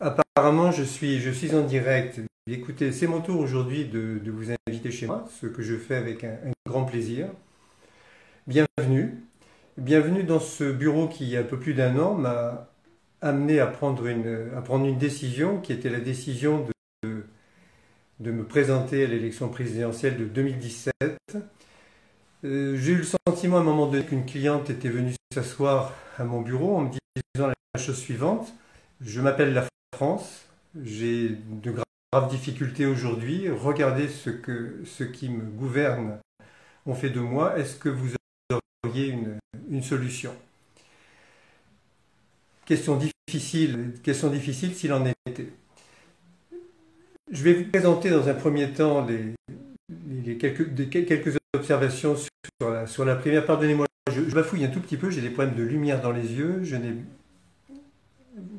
Apparemment, je suis en direct. Écoutez, c'est mon tour aujourd'hui de vous inviter chez moi, ce que je fais avec un grand plaisir. Bienvenue. Bienvenue dans ce bureau qui, il y a un peu plus d'un an, m'a amené à prendre une décision qui était la décision de me présenter à l'élection présidentielle de 2017. J'ai eu le sentiment à un moment donné qu'une cliente était venue s'asseoir à mon bureau en me disant la chose suivante. Je m'appelle la France, j'ai de graves difficultés aujourd'hui. Regardez ce qui me gouverne ont fait de moi. Est-ce que vous auriez une solution? Question difficile s'il en était. Je vais vous présenter dans un premier temps quelques observations sur la première. Pardonnez-moi, je bafouille un tout petit peu, j'ai des problèmes de lumière dans les yeux,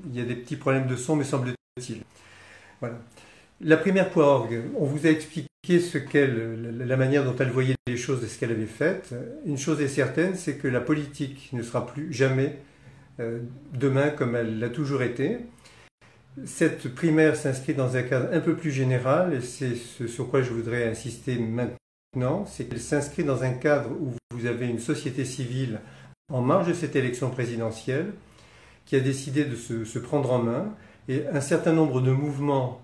il y a des petits problèmes de son, me semble-t-il. Voilà. La primaire.org, on vous a expliqué la manière dont elle voyait les choses et ce qu'elle avait fait. Une chose est certaine, c'est que la politique ne sera plus jamais demain comme elle l'a toujours été. Cette primaire s'inscrit dans un cadre un peu plus général, et c'est ce sur quoi je voudrais insister maintenant, c'est qu'elle s'inscrit dans un cadre où vous avez une société civile en marge de cette élection présidentielle qui a décidé de se prendre en main, et un certain nombre de mouvements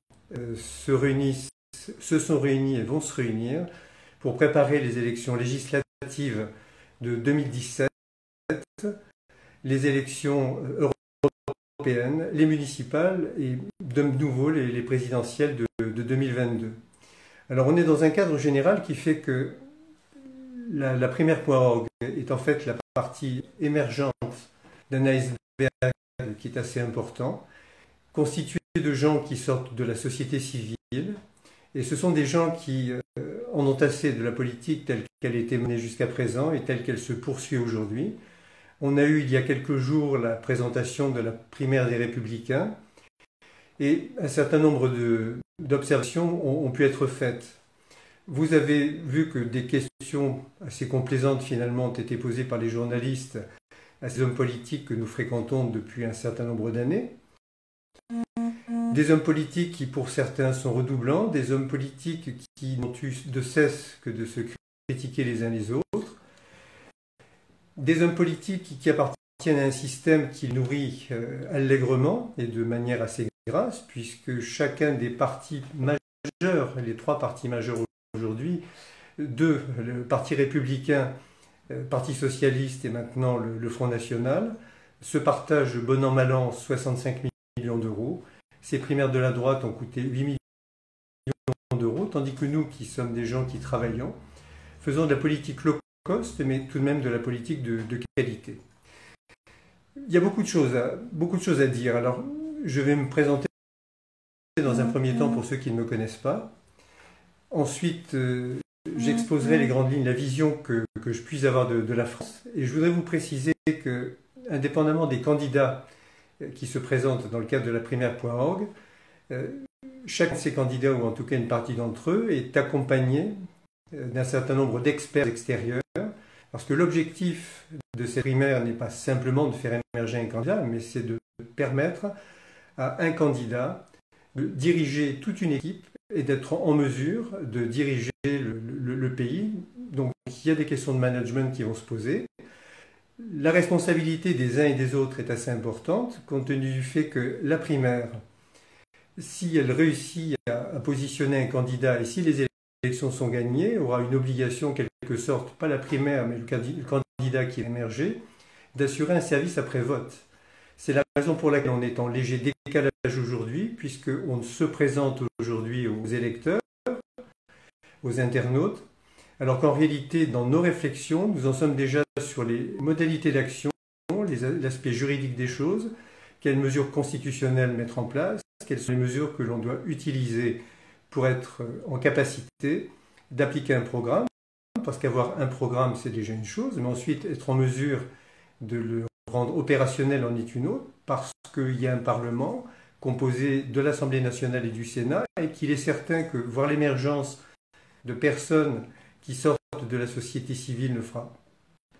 se sont réunis et vont se réunir pour préparer les élections législatives de 2017, les élections européennes, les municipales et de nouveau les présidentielles de 2022. Alors on est dans un cadre général qui fait que la primaire.org est en fait la partie émergente d'un iceberg qui est assez important, constitué de gens qui sortent de la société civile, et ce sont des gens qui en ont assez de la politique telle qu'elle a été menée jusqu'à présent et telle qu'elle se poursuit aujourd'hui. On a eu il y a quelques jours la présentation de la primaire des Républicains, et un certain nombre d'observations ont pu être faites. Vous avez vu que des questions assez complaisantes finalement ont été posées par les journalistes à ces hommes politiques que nous fréquentons depuis un certain nombre d'années. Des hommes politiques qui pour certains sont redoublants, des hommes politiques qui n'ont eu de cesse que de se critiquer les uns les autres, des hommes politiques qui appartiennent à un système qui nourrit allègrement et de manière assez grasse, puisque chacun des partis majeurs, les trois partis majeurs aujourd'hui, le Parti républicain, Parti socialiste et maintenant le Front national, se partagent bon an mal an 65 millions d'euros. Ces primaires de la droite ont coûté 8 millions d'euros, tandis que nous, qui sommes des gens qui travaillons, faisons de la politique low cost, mais tout de même de la politique de qualité. Il y a beaucoup de choses à dire. Alors, je vais me présenter dans un premier temps pour ceux qui ne me connaissent pas. Ensuite, j'exposerai les grandes lignes, la vision que je puisse avoir de la France. Et je voudrais vous préciser que, indépendamment des candidats qui se présentent dans le cadre de la primaire.org, chacun de ces candidats, ou en tout cas une partie d'entre eux, est accompagné d'un certain nombre d'experts extérieurs, parce que l'objectif de cette primaire n'est pas simplement de faire émerger un candidat, mais c'est de permettre à un candidat de diriger toute une équipe et d'être en mesure de diriger le pays. Donc il y a des questions de management qui vont se poser. La responsabilité des uns et des autres est assez importante, compte tenu du fait que la primaire, si elle réussit à positionner un candidat et si les élections sont gagnées, aura une obligation, en quelque sorte, pas la primaire, mais le candidat qui est émergé, d'assurer un service après-vote. C'est la raison pour laquelle on est en léger décalage aujourd'hui, puisqu'on se présente aujourd'hui aux électeurs, aux internautes, alors qu'en réalité, dans nos réflexions, nous en sommes déjà sur les modalités d'action, l'aspect juridique des choses, quelles mesures constitutionnelles mettre en place, quelles sont les mesures que l'on doit utiliser pour être en capacité d'appliquer un programme, parce qu'avoir un programme, c'est déjà une chose, mais ensuite être en mesure de le rendre opérationnel en est une autre, parce qu'il y a un Parlement composé de l'Assemblée nationale et du Sénat, et qu'il est certain que voir l'émergence de personnes qui sortent de la société civile ne fera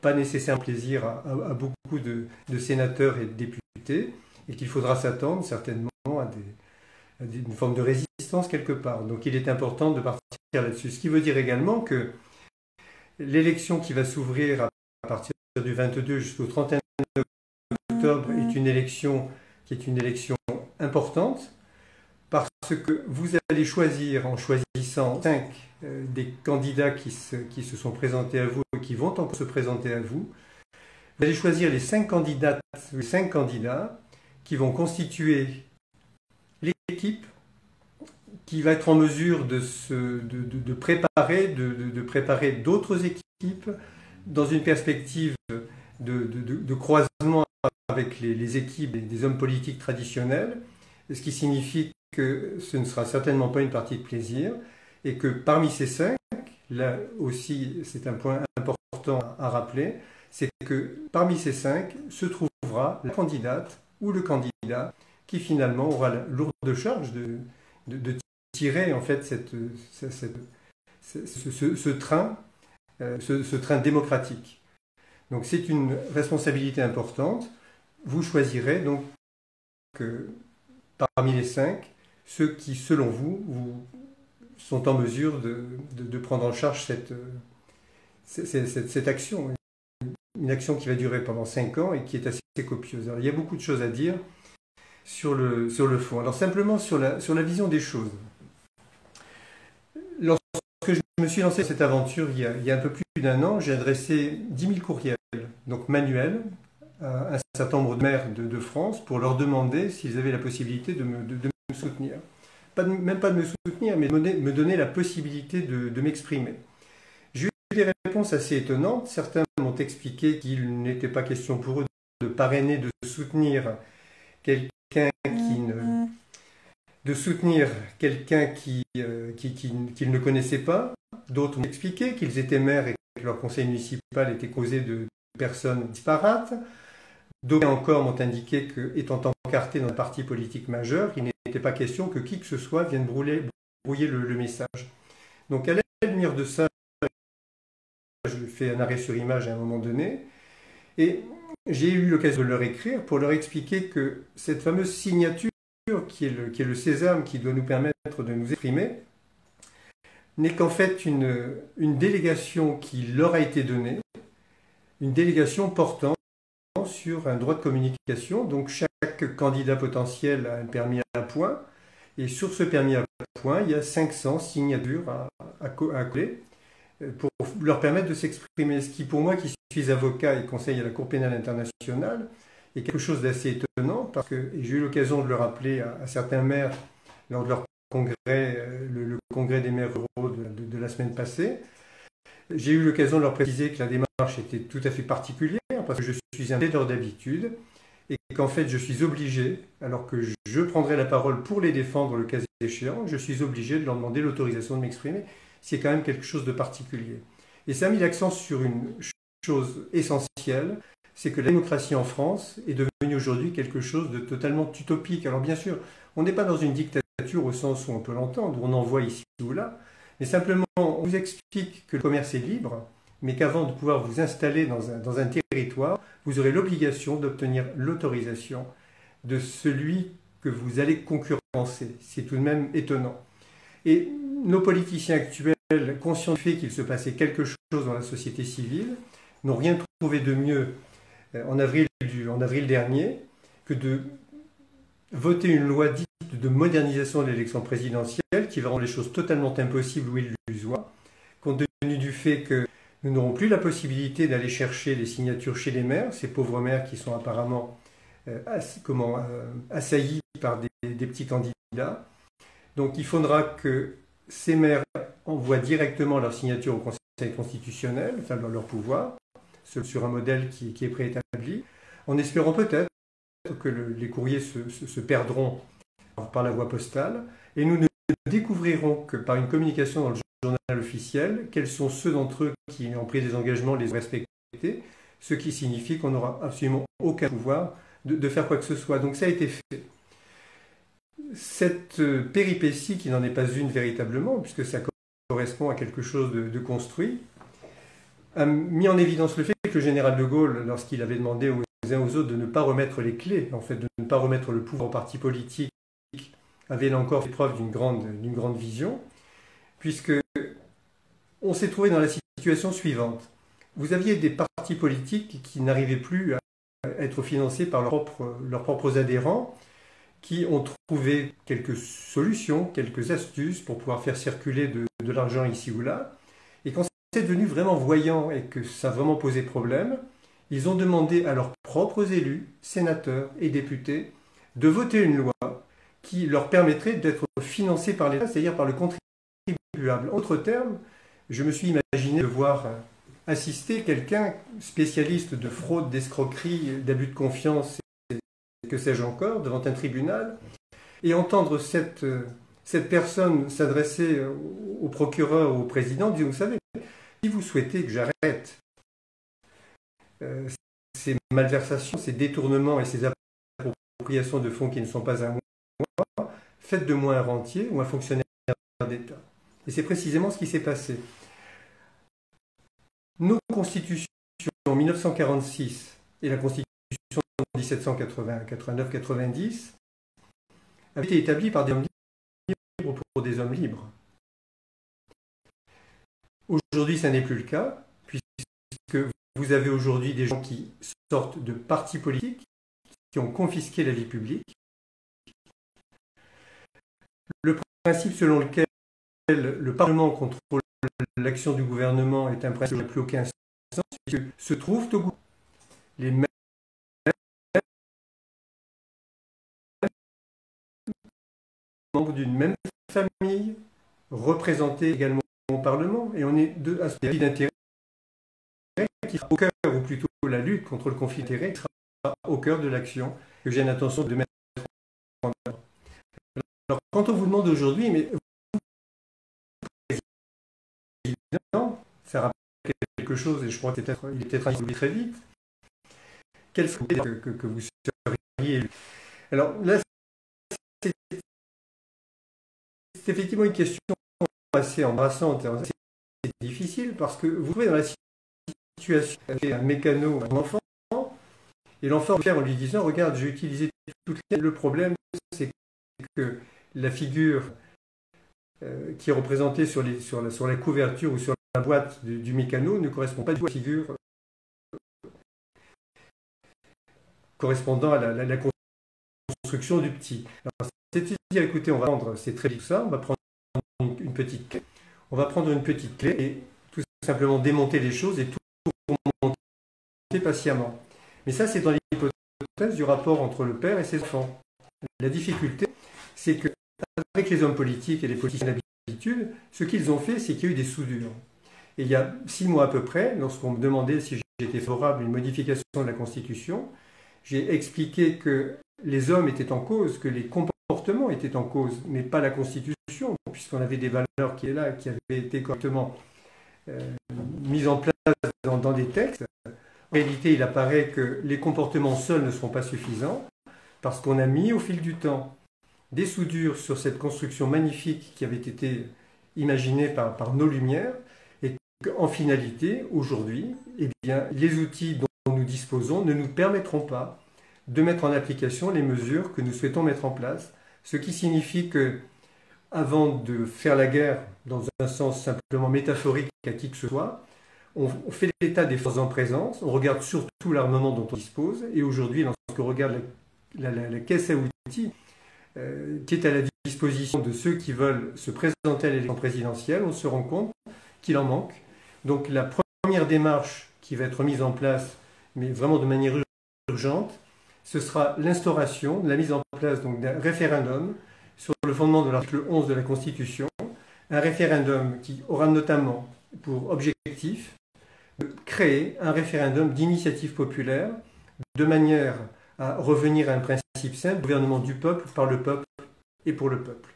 pas nécessairement plaisir à beaucoup de sénateurs et de députés, et qu'il faudra s'attendre certainement à une forme de résistance quelque part. Donc il est important de partir là-dessus. Ce qui veut dire également que l'élection qui va s'ouvrir à partir du 22 jusqu'au 31 octobre est une élection qui est une élection importante parce que vous allez choisir, en choisissant 5 des candidats qui se sont présentés à vous et qui vont encore se présenter à vous, vous allez choisir les 5 candidates, les 5 candidats qui vont constituer l'équipe qui va être en mesure de préparer d'autres équipes dans une perspective de croisement avec les équipes des hommes politiques traditionnels, ce qui signifie que ce ne sera certainement pas une partie de plaisir, et que parmi ces 5, là aussi c'est un point important à rappeler, c'est que parmi ces 5 se trouvera la candidate ou le candidat qui finalement aura la lourde charge de tirer en fait ce train démocratique. Donc c'est une responsabilité importante. Vous choisirez donc parmi les 5 ceux qui, selon vous, sont en mesure de prendre en charge cette action. Une action qui va durer pendant 5 ans et qui est assez copieuse. Alors, il y a beaucoup de choses à dire sur le fond. Alors simplement sur la vision des choses. Lorsque je me suis lancé dans cette aventure il y a un peu plus d'1 an, j'ai adressé 10 000 courriels, donc manuels, à un certain nombre de maires de France pour leur demander s'ils avaient la possibilité de me soutenir. Même pas de me soutenir, mais de me donner la possibilité de m'exprimer. J'ai eu des réponses assez étonnantes. Certains m'ont expliqué qu'il n'était pas question pour eux de parrainer, de soutenir quelqu'un qu'ils ne connaissaient pas. D'autres m'ont expliqué qu'ils étaient maires et que leur conseil municipal était composé de personnes disparates. D'autres encore m'ont indiqué qu'étant encartés dans un parti politique majeur, il n'était pas question que qui que ce soit vienne brouiller le message. Donc à la lumière de ça, je fais un arrêt sur image à un moment donné, et j'ai eu l'occasion de leur écrire pour leur expliquer que cette fameuse signature qui est le sésame qui doit nous permettre de nous exprimer, n'est qu'en fait une délégation qui leur a été donnée, une délégation portant sur un droit de communication. Donc chaque candidat potentiel a un permis à point, et sur ce permis à point, il y a 500 signatures à coller pour leur permettre de s'exprimer. Ce qui, pour moi qui suis avocat et conseille à la Cour pénale internationale, est quelque chose d'assez étonnant, parce que j'ai eu l'occasion de le rappeler à certains maires lors de leur congrès, le congrès des maires ruraux de la semaine passée. J'ai eu l'occasion de leur préciser que la démarche était tout à fait particulière, parce que je suis un plaideur d'habitude, et qu'en fait je suis obligé, alors que je prendrai la parole pour les défendre le cas échéant, je suis obligé de leur demander l'autorisation de m'exprimer, ce qui est quand même quelque chose de particulier. Et ça a mis l'accent sur une chose essentielle, c'est que la démocratie en France est devenue aujourd'hui quelque chose de totalement utopique. Alors bien sûr, on n'est pas dans une dictature au sens où on peut l'entendre, où on en voit ici ou là, mais simplement on vous explique que le commerce est libre, mais qu'avant de pouvoir vous installer dans un territoire, vous aurez l'obligation d'obtenir l'autorisation de celui que vous allez concurrencer. C'est tout de même étonnant. Et nos politiciens actuels, conscients du fait qu'il se passait quelque chose dans la société civile, n'ont rien trouvé de mieux en avril dernier que de voter une loi dite de modernisation de l'élection présidentielle qui va rendre les choses totalement impossibles ou illusoires, compte tenu du fait que nous n'aurons plus la possibilité d'aller chercher les signatures chez les maires, ces pauvres maires qui sont apparemment assaillis par des petits candidats. Donc il faudra que ces maires envoient directement leur signature au Conseil constitutionnel, enfin leur pouvoir, sur un modèle qui est préétabli, en espérant peut-être que les courriers se perdront par la voie postale, et nous ne découvrirons que par une communication dans le journal officiel quels sont ceux d'entre eux qui ont pris des engagements, les ont respectés, ce qui signifie qu'on n'aura absolument aucun pouvoir de faire quoi que ce soit. Donc ça a été fait. Cette péripétie, qui n'en est pas une véritablement, puisque ça correspond à quelque chose de construit, a mis en évidence le fait que le général de Gaulle, lorsqu'il avait demandé aux uns aux autres de ne pas remettre les clés, en fait, de ne pas remettre le pouvoir au parti politique avait là encore fait preuve d'une grande vision, puisque on s'est trouvé dans la situation suivante. Vous aviez des partis politiques qui n'arrivaient plus à être financés par leurs propres adhérents, qui ont trouvé quelques solutions, quelques astuces pour pouvoir faire circuler de l'argent ici ou là. Et quand c'est devenu vraiment voyant et que ça a vraiment posé problème, ils ont demandé à leurs propres élus, sénateurs et députés, de voter une loi qui leur permettrait d'être financés par l'État, c'est-à-dire par le contribuable. En d'autres termes, je me suis imaginé devoir assister quelqu'un spécialiste de fraude, d'escroquerie, d'abus de confiance, et que sais-je encore, devant un tribunal, et entendre cette personne s'adresser au procureur ou au président, disant, vous savez, si vous souhaitez que j'arrête ces malversations, ces détournements et ces appropriations de fonds qui ne sont pas à moi, faites de moi un rentier ou un fonctionnaire d'État. Et c'est précisément ce qui s'est passé. Nos constitutions en 1946 et la constitution en 1780, 89, 90 avaient été établies par des hommes libres pour des hommes libres. Aujourd'hui, ça n'est plus le cas, puisque vous avez aujourd'hui des gens qui sortent de partis politiques, qui ont confisqué la vie publique. Le principe selon lequel le Parlement contrôle l'action du gouvernement est un principe qui n'a plus aucun sens, puisque se trouvent au gouvernement les mêmes membres d'une même famille, représentés également au Parlement, et on est à ce conflit d'intérêts qui sera au cœur, ou plutôt la lutte contre le conflit d'intérêts, qui sera au cœur de l'action que j'ai l'intention de mettre en œuvre. Alors, quand on vous demande aujourd'hui, mais président, ça rappelle quelque chose, et je crois qu'il est peut-être insoumis très vite, quel serait que vous seriez élu? Alors là, c'est effectivement une question assez embarrassante, assez difficile, parce que vous trouvez dans la situation avec un mécano, un enfant, et l'enfant vient en lui disant, regarde, j'ai utilisé toutes les... Le problème, c'est que la figure qui est représentée sur la couverture ou sur la boîte du mécano ne correspond pas du tout à la figure correspondant à la construction du petit. Alors, c'est de dire, écoutez, on va prendre, c'est très vite ça, on va prendre une petite clé, on va prendre une petite clé et tout simplement démonter les choses et tout remonter patiemment. Mais ça, c'est dans l'hypothèse du rapport entre le père et ses enfants. La difficulté, c'est que avec les hommes politiques et les politiciens d'habitude, ce qu'ils ont fait, c'est qu'il y a eu des soudures. Et il y a 6 mois à peu près, lorsqu'on me demandait si j'étais favorable à une modification de la Constitution, j'ai expliqué que les hommes étaient en cause, que les comportements étaient en cause, mais pas la Constitution, puisqu'on avait des valeurs qui avaient été correctement mises en place dans des textes. En réalité, il apparaît que les comportements seuls ne seront pas suffisants, parce qu'on a mis au fil du temps des soudures sur cette construction magnifique qui avait été imaginée par nos Lumières, et qu'en finalité, aujourd'hui, eh bien, les outils dont nous disposons ne nous permettront pas de mettre en application les mesures que nous souhaitons mettre en place, ce qui signifie que, avant de faire la guerre dans un sens simplement métaphorique à qui que ce soit, on fait l'état des forces en présence, on regarde surtout l'armement dont on dispose, et aujourd'hui, lorsqu'on regarde la caisse à outils qui est à la disposition de ceux qui veulent se présenter à l'élection présidentielle, on se rend compte qu'il en manque. Donc la première démarche qui va être mise en place, mais vraiment de manière urgente, ce sera l'instauration, la mise en place d'un référendum sur le fondement de l'article 11 de la Constitution, un référendum qui aura notamment pour objectif de créer un référendum d'initiative populaire de manière à revenir à un principe simple, gouvernement du peuple, par le peuple et pour le peuple.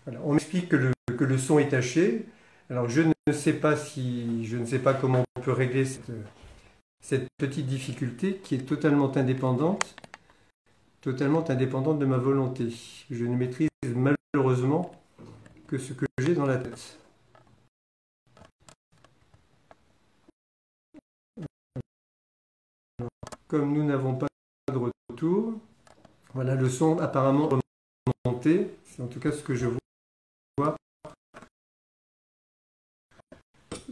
Voilà. On m'explique que le son est taché. Alors je ne sais pas comment on peut régler cette petite difficulté qui est totalement indépendante de ma volonté. Je ne maîtrise malheureusement que ce que j'ai dans la tête. Comme nous n'avons pas de retour. Voilà, le son apparemment remonté. C'est en tout cas ce que je vois.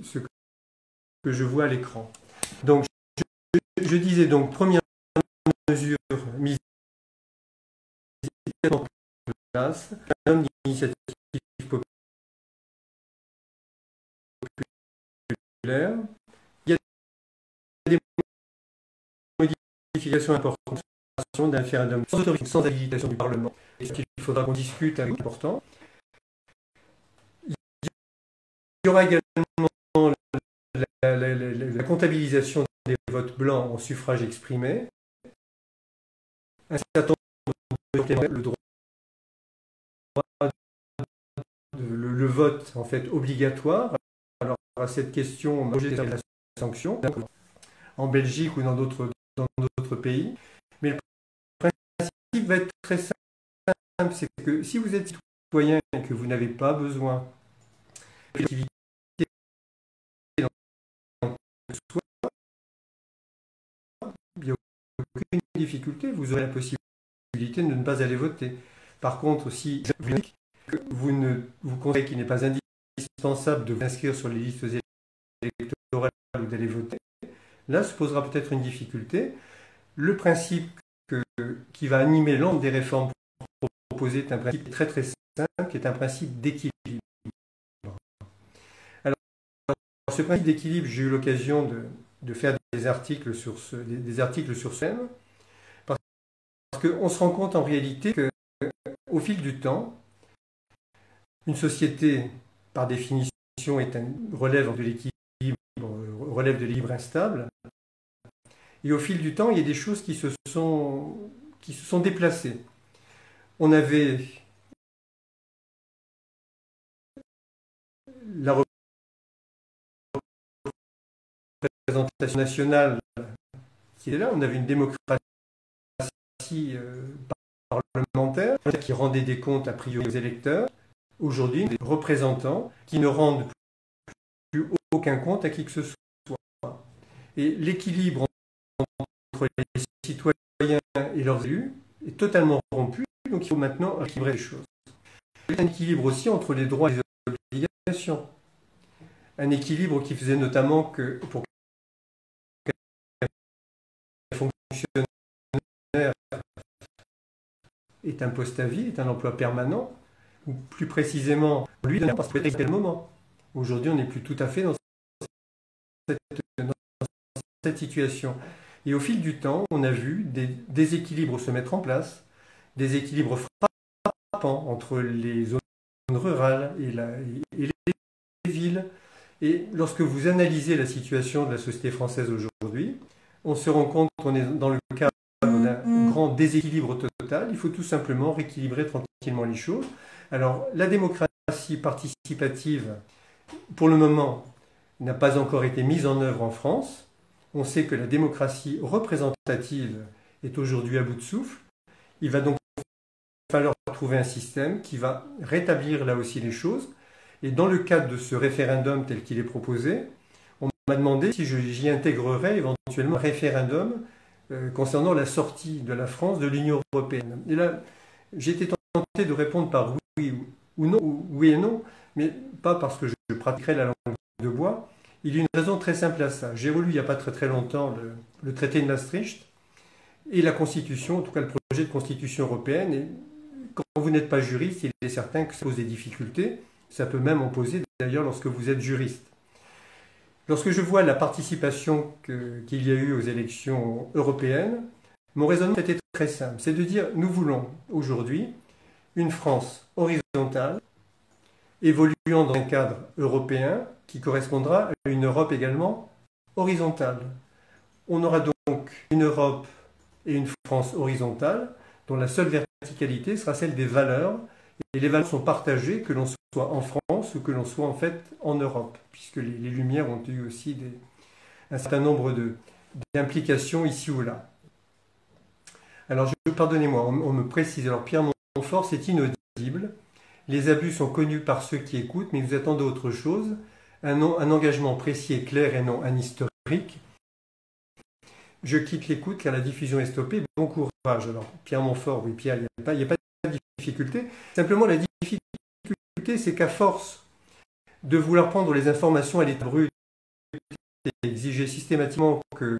Ce que je vois à l'écran. Donc, je disais donc, première mesure mise en place, un homme d'initiative populaire. Il y a des modifications importantes d'un référendum sans autorisation, sans habilitation du Parlement. Et ce qu'il faudra qu'on discute avec important. Il y aura également la comptabilisation des votes blancs en suffrage exprimé. Un certain nombre de le droit le vote en fait obligatoire. Alors à cette question, la sanction en Belgique ou dans d'autres pays. Mais le principe va être très simple, c'est que si vous êtes citoyen et que vous n'avez pas besoin d'activité dans soi, il n'y a aucune difficulté, vous aurez la possibilité de ne pas aller voter. Par contre, si vous considérez qu'il n'est pas indispensable de vous inscrire sur les listes électorales ou d'aller voter, là se posera peut-être une difficulté. Le principe qui va animer l'ensemble des réformes proposées est un principe très très simple, qui est un principe d'équilibre. Alors, ce principe d'équilibre, j'ai eu l'occasion de faire des articles sur ce thème, parce qu'on se rend compte en réalité qu'au fil du temps, une société, par définition, relève de l'équilibre instable. Et au fil du temps, il y a des choses qui se sont déplacées. On avait la représentation nationale qui est là, on avait une démocratie parlementaire qui rendait des comptes a priori aux électeurs. Aujourd'hui, des représentants qui ne rendent plus aucun compte à qui que ce soit. Et l'équilibre entre les citoyens et leurs élus est totalement rompu, donc il faut maintenant équilibrer les choses. Il y a un équilibre aussi entre les droits et les obligations. Un équilibre qui faisait notamment que pour qu'un fonctionnaire ait un poste à vie, ait un emploi permanent, ou plus précisément, lui, parce que c'est tel moment. Aujourd'hui, on n'est plus tout à fait dans cette situation. Et au fil du temps, on a vu des déséquilibres se mettre en place, des équilibres frappants entre les zones rurales et les villes. Et lorsque vous analysez la situation de la société française aujourd'hui, on se rend compte qu'on est dans le cadre d'un grand déséquilibre total. Il faut tout simplement rééquilibrer tranquillement les choses. Alors, la démocratie participative, pour le moment, n'a pas encore été mise en œuvre en France. On sait que la démocratie représentative est aujourd'hui à bout de souffle. Il va donc falloir trouver un système qui va rétablir là aussi les choses. Et dans le cadre de ce référendum tel qu'il est proposé, on m'a demandé si j'y intégrerais éventuellement un référendum concernant la sortie de la France de l'Union européenne. Et là, j'ai été tenté de répondre par oui ou non, ou oui et non, mais pas parce que je pratiquerais la langue de bois. Il y a une raison très simple à ça. J'ai relu il n'y a pas très très longtemps le traité de Maastricht et la Constitution, en tout cas le projet de Constitution européenne. Et quand vous n'êtes pas juriste, il est certain que ça pose des difficultés. Ça peut même en poser d'ailleurs lorsque vous êtes juriste. Lorsque je vois la participation qu'il y a eu aux élections européennes, mon raisonnement était très simple. C'est de dire, nous voulons aujourd'hui une France horizontale, évoluant dans un cadre européen qui correspondra à une Europe également horizontale. On aura donc une Europe et une France horizontale, dont la seule verticalité sera celle des valeurs. Et les valeurs sont partagées, que l'on soit en France ou que l'on soit en fait en Europe, puisque les Lumières ont eu aussi un certain nombre d'implications ici ou là. Alors, pardonnez-moi, on me précise. Alors, Pierre Montfort, c'est inaudible. Les abus sont connus par ceux qui écoutent, mais vous attendez autre chose. Un engagement précis et clair et non un historique. Je quitte l'écoute car la diffusion est stoppée. Bon courage. Alors, Pierre Montfort, oui, Pierre, il n'y a pas de difficulté. Simplement, la difficulté, c'est qu'à force de vouloir prendre les informations à l'état brut et exiger systématiquement que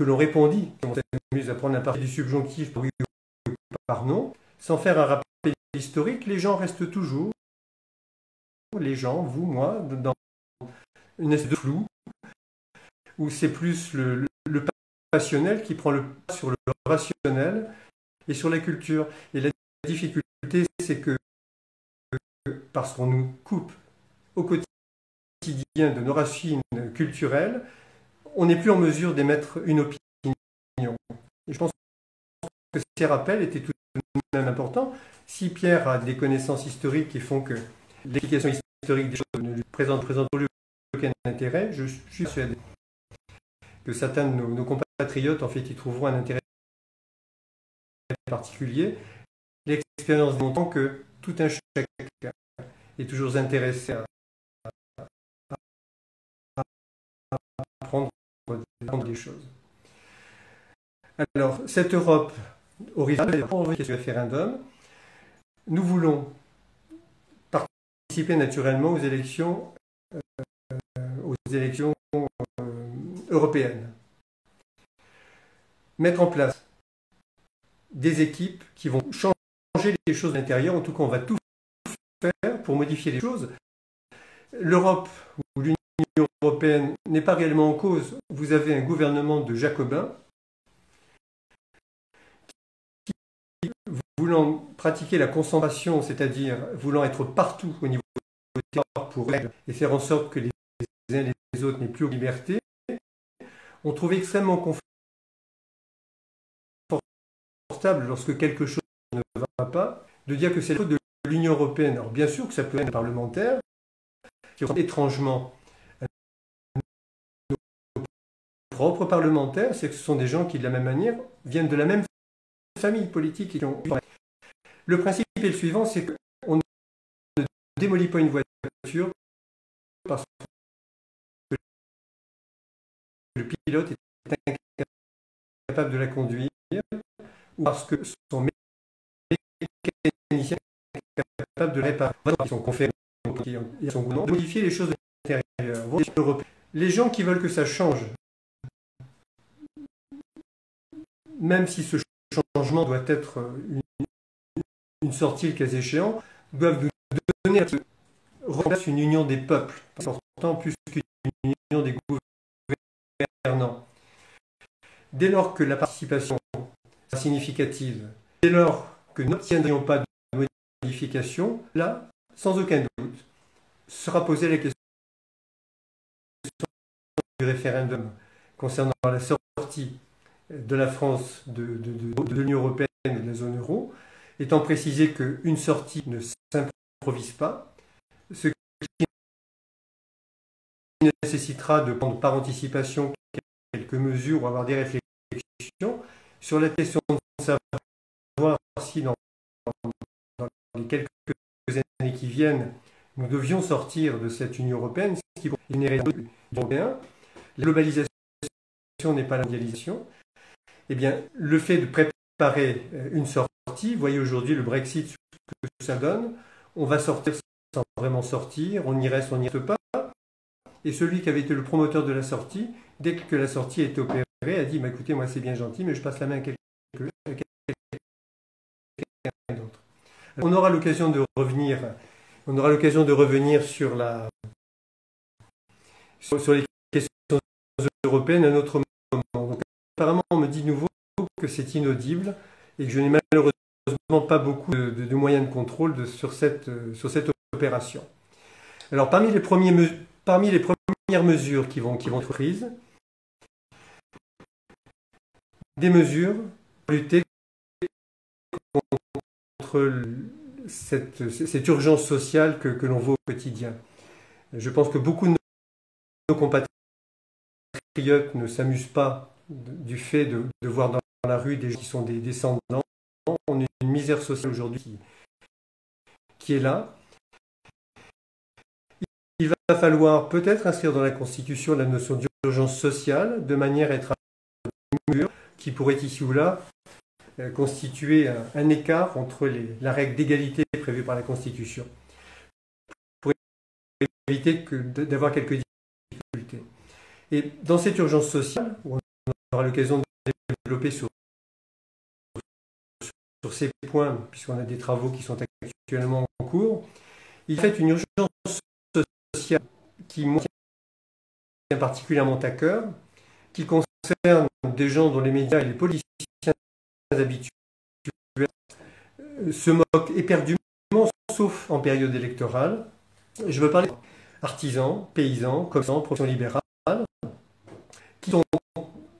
l'on répondit, on s'amuse à prendre la partie du subjonctif par oui ou par non, sans faire un rappel historique, les gens restent toujours, les gens, vous, moi, dans une espèce de flou, où c'est plus le passionnel qui prend le pas sur le rationnel et sur la culture. Et la difficulté, c'est que parce qu'on nous coupe au quotidien de nos racines culturelles, on n'est plus en mesure d'émettre une opinion. Et je pense que ces rappels étaient tout de même importants. Si Pierre a des connaissances historiques qui font que l'explication historique des choses ne lui présente pour lui aucun intérêt, je suis persuadé que certains de nos compatriotes, en fait, y trouveront un intérêt particulier. L'expérience démontrant que tout un chacun est toujours intéressé à apprendre des choses. Alors, cette Europe horizontale, on revient sur le référendum. Nous voulons participer naturellement aux élections européennes. Mettre en place des équipes qui vont changer les choses de l'intérieur. En tout cas, on va tout faire pour modifier les choses. L'Europe ou l'Union européenne n'est pas réellement en cause. Vous avez un gouvernement de jacobins qui, voulant pratiquer la concentration, c'est-à-dire voulant être partout au niveau du territoire pour régler et faire en sorte que les uns et les autres n'aient plus de liberté, ont trouvé extrêmement confortable lorsque quelque chose ne va pas, de dire que c'est la faute de l'Union européenne. Alors bien sûr que ça peut être parlementaire, qui sont étrangement nos propres parlementaires, c'est que ce sont des gens qui, de la même manière, viennent de la même famille politique. Le principe est le suivant, c'est qu'on ne démolit pas une voiture parce que le pilote est incapable de la conduire ou parce que son mécanicien est capable de la réparer. Son conférence et son gouvernement de modifier les choses de l'intérieur. Les gens qui veulent que ça change, même si ce changement doit être une sortie le cas échéant, doivent nous donner une union des peuples, important plus qu'une union des gouvernants. Dès lors que la participation sera significative, dès lors que nous n'obtiendrions pas de modification, là, sans aucun doute, sera posée la question du référendum concernant la sortie de la France de l'Union européenne et de la zone euro, étant précisé qu'une sortie ne s'improvise pas, ce qui nécessitera de prendre par anticipation quelques mesures ou avoir des réflexions sur la question de savoir si dans les quelques années qui viennent, nous devions sortir de cette Union européenne, ce qui est une raison européenne. La globalisation n'est pas la mondialisation. Eh bien, le fait de préparer une sortie, vous voyez aujourd'hui le Brexit, ce que ça donne, on va sortir sans vraiment sortir, on y reste, on n'y reste pas. Et celui qui avait été le promoteur de la sortie, dès que la sortie a été opérée, a dit, écoutez, moi c'est bien gentil, mais je passe la main à quelqu'un d'autre. On aura l'occasion de revenir sur les questions européennes à un autre moment. Donc, apparemment, on me dit de nouveau que c'est inaudible et que je n'ai malheureusement pas beaucoup de moyens de contrôle sur cette opération. Alors, parmi les premières mesures qui vont être prises, des mesures pour lutter contre cette urgence sociale que l'on voit au quotidien. Je pense que beaucoup de nos compatriotes ne s'amusent pas du fait de voir dans la rue des gens qui sont des descendants. On a une misère sociale aujourd'hui qui est là. Il va falloir peut-être inscrire dans la Constitution la notion d'urgence sociale de manière à être mesure qui pourrait ici ou là constituer un écart entre la règle d'égalité prévue par la Constitution, pour éviter d'avoir quelques difficultés. Et dans cette urgence sociale, où on aura l'occasion de développer sur ces points, puisqu'on a des travaux qui sont actuellement en cours, il y a une urgence sociale qui me tient particulièrement à cœur, qui concerne des gens dont les médias et les politiciens habituels se moquent éperdument, sauf en période électorale. Je veux parler d'artisans, paysans, commerçants, professions libérales, qui sont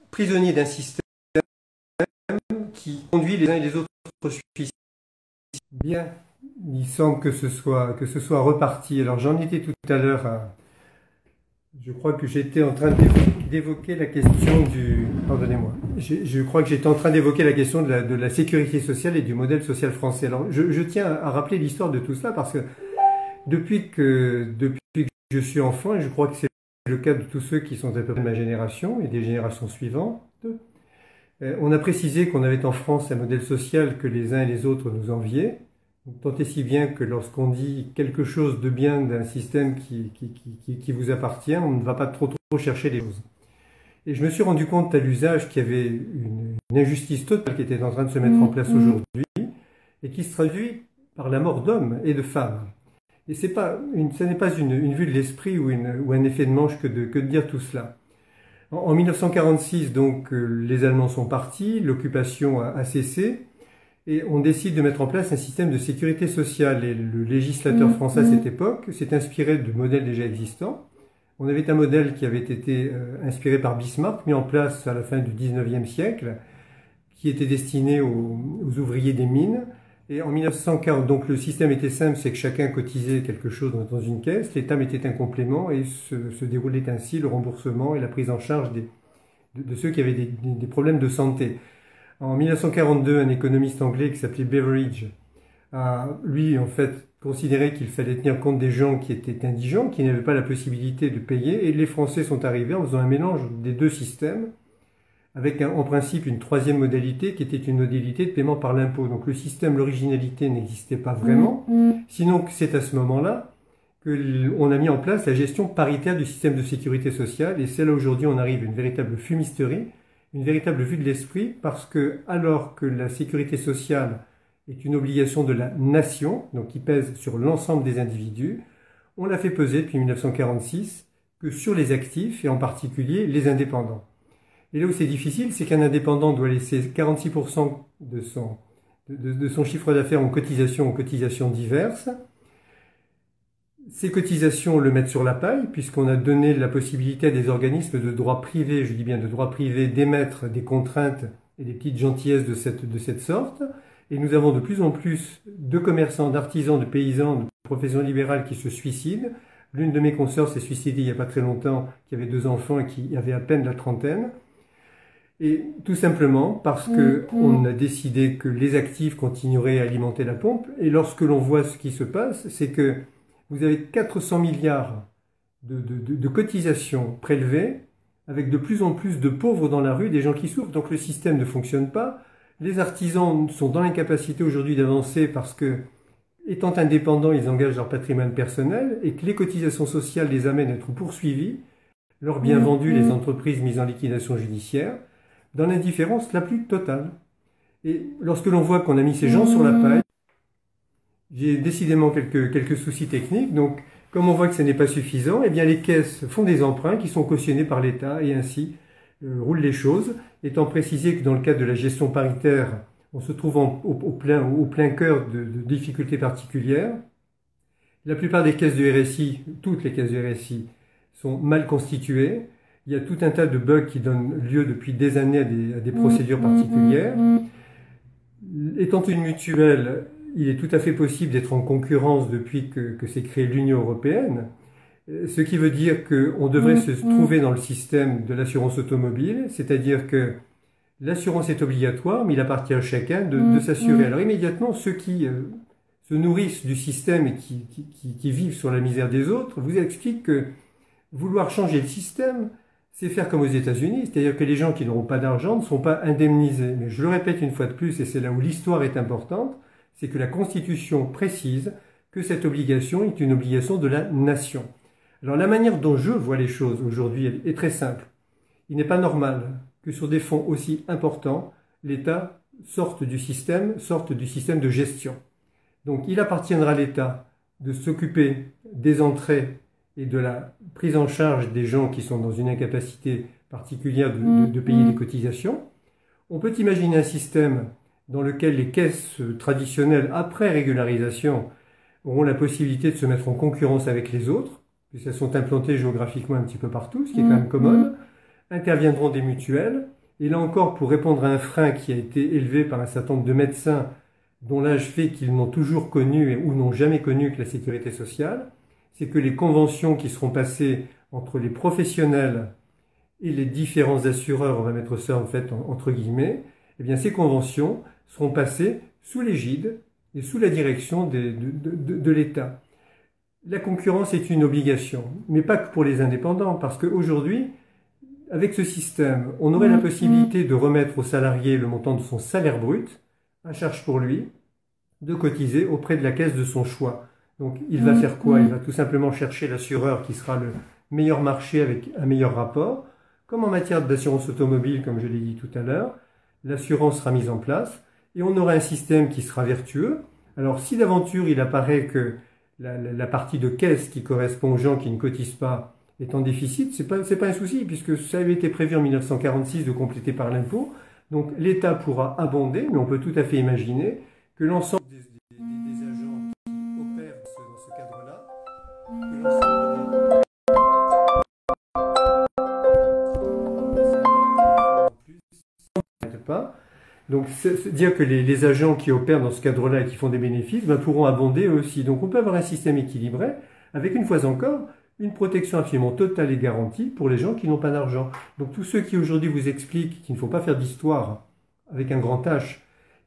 prisonniers d'un système qui conduit les uns et les autres au suicide. Bien, il semble que ce soit reparti. Alors j'en étais tout à l'heure je crois que j'étais en train d'évoquer la question du... Pardonnez-moi. Je crois que j'étais en train d'évoquer la question de la sécurité sociale et du modèle social français. Alors, je tiens à rappeler l'histoire de tout cela parce que depuis que je suis enfant, et je crois que c'est le cas de tous ceux qui sont à peu près de ma génération et des générations suivantes, on a précisé qu'on avait en France un modèle social que les uns et les autres nous enviaient. Tant et si bien que lorsqu'on dit quelque chose de bien d'un système qui vous appartient, on ne va pas trop chercher les choses. Et je me suis rendu compte à l'usage qu'il y avait une injustice totale qui était en train de se mettre en place aujourd'hui et qui se traduit par la mort d'hommes et de femmes. Et ce n'est pas une vue de l'esprit ou un effet de manche que de dire tout cela. En 1946, donc, les Allemands sont partis, l'occupation a cessé. Et on décide de mettre en place un système de sécurité sociale. Et le législateur français à cette époque s'est inspiré de modèles déjà existants. On avait un modèle qui avait été inspiré par Bismarck, mis en place à la fin du 19e siècle, qui était destiné aux ouvriers des mines. Et en 1940, donc le système était simple, c'est que chacun cotisait quelque chose dans une caisse, l'État mettait un complément et se déroulait ainsi le remboursement et la prise en charge de ceux qui avaient des problèmes de santé. En 1942, un économiste anglais qui s'appelait Beveridge a, lui, en fait, considéré qu'il fallait tenir compte des gens qui étaient indigents, qui n'avaient pas la possibilité de payer, et les Français sont arrivés en faisant un mélange des deux systèmes, avec en principe une troisième modalité qui était une modalité de paiement par l'impôt. Donc le système, l'originalité n'existait pas vraiment, sinon c'est à ce moment-là qu'on a mis en place la gestion paritaire du système de sécurité sociale, et c'est là aujourd'hui on arrive à une véritable fumisterie, une véritable vue de l'esprit, parce que alors que la sécurité sociale est une obligation de la nation, donc qui pèse sur l'ensemble des individus, on l'a fait peser depuis 1946 que sur les actifs et en particulier les indépendants. Et là où c'est difficile, c'est qu'un indépendant doit laisser 46% de son chiffre d'affaires en cotisations diverses. Ces cotisations le mettent sur la paille, puisqu'on a donné la possibilité à des organismes de droit privé, je dis bien de droit privé, d'émettre des contraintes et des petites gentillesses de cette sorte. Et nous avons de plus en plus de commerçants, d'artisans, de paysans, de professions libérales qui se suicident. L'une de mes consoeurs s'est suicidée il n'y a pas très longtemps, qui avait 2 enfants et qui avait à peine la trentaine. Et tout simplement parce qu'on a décidé que les actifs continueraient à alimenter la pompe. Et lorsque l'on voit ce qui se passe, c'est que vous avez 400 milliards de cotisations prélevées, avec de plus en plus de pauvres dans la rue, des gens qui souffrent. Donc le système ne fonctionne pas. Les artisans sont dans l'incapacité aujourd'hui d'avancer parce que, étant indépendants, ils engagent leur patrimoine personnel et que les cotisations sociales les amènent à être poursuivis, leurs biens vendus, les entreprises mises en liquidation judiciaire, dans l'indifférence la plus totale. Et lorsque l'on voit qu'on a mis ces gens sur la paille, j'ai décidément quelques soucis techniques. Donc, comme on voit que ce n'est pas suffisant, eh bien les caisses font des emprunts qui sont cautionnés par l'État et ainsi roulent les choses. Étant précisé que dans le cadre de la gestion paritaire, on se trouve au plein cœur de difficultés particulières. La plupart des caisses du RSI, toutes les caisses du RSI, sont mal constituées. Il y a tout un tas de bugs qui donnent lieu depuis des années à des procédures particulières. Étant une mutuelle, il est tout à fait possible d'être en concurrence depuis que s'est créée l'Union européenne, ce qui veut dire qu'on devrait se trouver dans le système de l'assurance automobile, c'est-à-dire que l'assurance est obligatoire, mais il appartient à chacun de s'assurer. Alors immédiatement, ceux qui se nourrissent du système et qui vivent sur la misère des autres vous expliquent que vouloir changer le système, c'est faire comme aux États-Unis, c'est-à-dire que les gens qui n'auront pas d'argent ne seront pas indemnisés. Mais je le répète une fois de plus, et c'est là où l'histoire est importante, c'est que la Constitution précise que cette obligation est une obligation de la nation. Alors la manière dont je vois les choses aujourd'hui est très simple. Il n'est pas normal que sur des fonds aussi importants, l'État sorte du système de gestion. Donc il appartiendra à l'État de s'occuper des entrées et de la prise en charge des gens qui sont dans une incapacité particulière de payer des cotisations. On peut imaginer un système dans lequel les caisses traditionnelles, après régularisation, auront la possibilité de se mettre en concurrence avec les autres, puisqu'elles sont implantées géographiquement un petit peu partout, ce qui est quand même commode. Interviendront des mutuelles, et là encore, pour répondre à un frein qui a été élevé par un certain nombre de médecins dont l'âge fait qu'ils n'ont toujours connu ou n'ont jamais connu que la sécurité sociale, c'est que les conventions qui seront passées entre les professionnels et les différents assureurs, on va mettre ça en fait entre guillemets, eh bien ces conventions seront passées sous l'égide et sous la direction de l'État. La concurrence est une obligation, mais pas que pour les indépendants, parce qu'aujourd'hui, avec ce système, on aurait la possibilité de remettre au salarié le montant de son salaire brut, à charge pour lui, de cotiser auprès de la caisse de son choix. Donc il va faire quoi? Il va tout simplement chercher l'assureur qui sera le meilleur marché avec un meilleur rapport. Comme en matière d'assurance automobile, comme je l'ai dit tout à l'heure, l'assurance sera mise en place et on aura un système qui sera vertueux. Alors si d'aventure il apparaît que la partie de caisse qui correspond aux gens qui ne cotisent pas est en déficit, c'est pas un souci, puisque ça avait été prévu en 1946 de compléter par l'impôt. Donc l'État pourra abonder, mais on peut tout à fait imaginer que l'ensemble des agents qui opèrent dans ce cadre-là, que l'ensemble pas. Donc dire que les agents qui opèrent dans ce cadre-là et qui font des bénéfices pourront abonder eux aussi. Donc on peut avoir un système équilibré avec, une fois encore, une protection absolument totale et garantie pour les gens qui n'ont pas d'argent. Donc tous ceux qui aujourd'hui vous expliquent qu'il ne faut pas faire d'histoire avec un grand H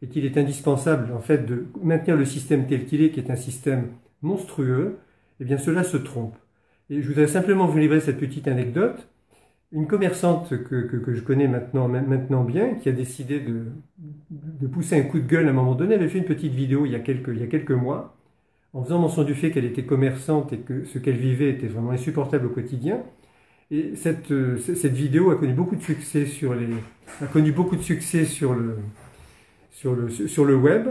et qu'il est indispensable en fait de maintenir le système tel qu'il est, qui est un système monstrueux, eh bien cela se trompe. Et je voudrais simplement vous livrer cette petite anecdote. Une commerçante que je connais maintenant bien, qui a décidé de pousser un coup de gueule à un moment donné, elle avait fait une petite vidéo il y a quelques mois, en faisant mention du fait qu'elle était commerçante et que ce qu'elle vivait était vraiment insupportable au quotidien. Et cette vidéo a connu beaucoup de succès sur le web.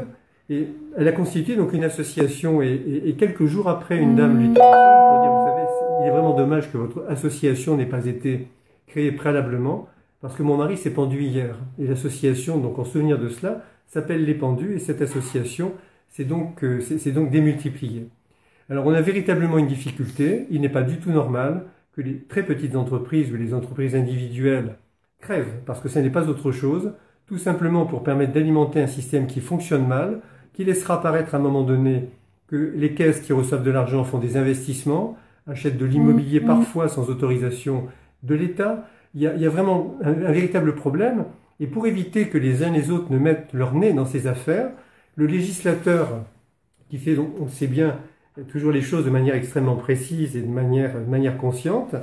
Et elle a constitué donc une association. Et quelques jours après, une dame lui téléphone pour dire, vous savez, il est vraiment dommage que votre association n'ait pas été créée préalablement, parce que mon mari s'est pendu hier. Et l'association, donc en souvenir de cela, s'appelle Les Pendus, et cette association c'est donc démultiplié. Alors on a véritablement une difficulté. Il n'est pas du tout normal que les très petites entreprises ou les entreprises individuelles crèvent, parce que ce n'est pas autre chose, tout simplement pour permettre d'alimenter un système qui fonctionne mal, qui laissera apparaître à un moment donné que les caisses qui reçoivent de l'argent font des investissements, achètent de l'immobilier parfois sans autorisation de l'État. Il y a vraiment un véritable problème. Et pour éviter que les uns et les autres ne mettent leur nez dans ces affaires, le législateur, qui fait, on sait bien, toujours les choses de manière extrêmement précise et de manière consciente,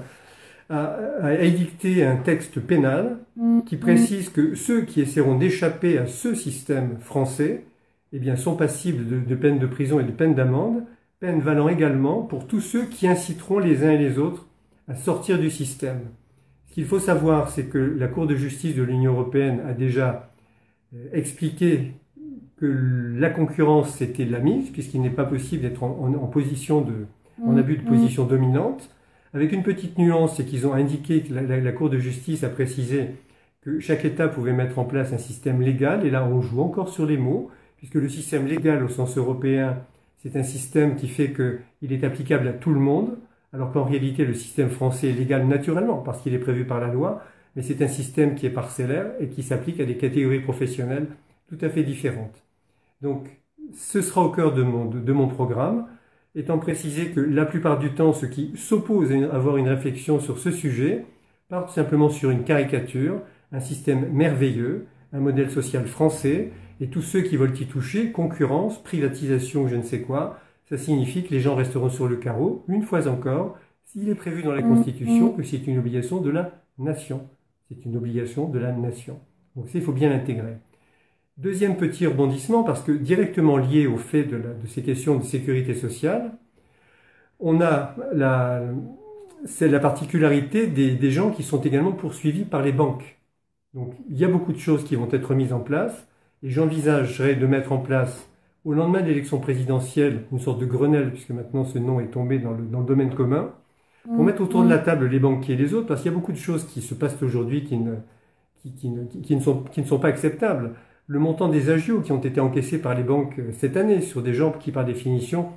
a édicté un texte pénal qui précise que ceux qui essaieront d'échapper à ce système français, eh bien, sont passibles de peine de prison et de peine d'amende, peine valant également pour tous ceux qui inciteront les uns et les autres à sortir du système. Ce qu'il faut savoir, c'est que la Cour de justice de l'Union européenne a déjà expliqué que la concurrence c'était la mise, puisqu'il n'est pas possible d'être en abus de position dominante, avec une petite nuance, c'est qu'ils ont indiqué que la Cour de justice a précisé que chaque État pouvait mettre en place un système légal, et là on joue encore sur les mots, puisque le système légal au sens européen, c'est un système qui fait qu'il est applicable à tout le monde, alors qu'en réalité le système français est légal naturellement, parce qu'il est prévu par la loi, mais c'est un système qui est parcellaire et qui s'applique à des catégories professionnelles tout à fait différentes. Donc, ce sera au cœur de mon programme, étant précisé que la plupart du temps, ceux qui s'opposent à avoir une réflexion sur ce sujet partent simplement sur une caricature, un système merveilleux, un modèle social français, et tous ceux qui veulent y toucher, concurrence, privatisation, je ne sais quoi, ça signifie que les gens resteront sur le carreau, une fois encore, s'il est prévu dans la Constitution que c'est une obligation de la nation. C'est une obligation de la nation. Donc ça, il faut bien l'intégrer. Deuxième petit rebondissement, parce que directement lié au fait de ces questions de sécurité sociale, on a c'est la particularité des gens qui sont également poursuivis par les banques. Donc il y a beaucoup de choses qui vont être mises en place, et j'envisagerais de mettre en place, au lendemain de l'élection présidentielle, une sorte de Grenelle, puisque maintenant ce nom est tombé dans le domaine commun, pour mettre autour de la table les banquiers et les autres, parce qu'il y a beaucoup de choses qui se passent aujourd'hui qui ne sont pas acceptables. Le montant des agios qui ont été encaissés par les banques cette année sur des gens qui, par définition,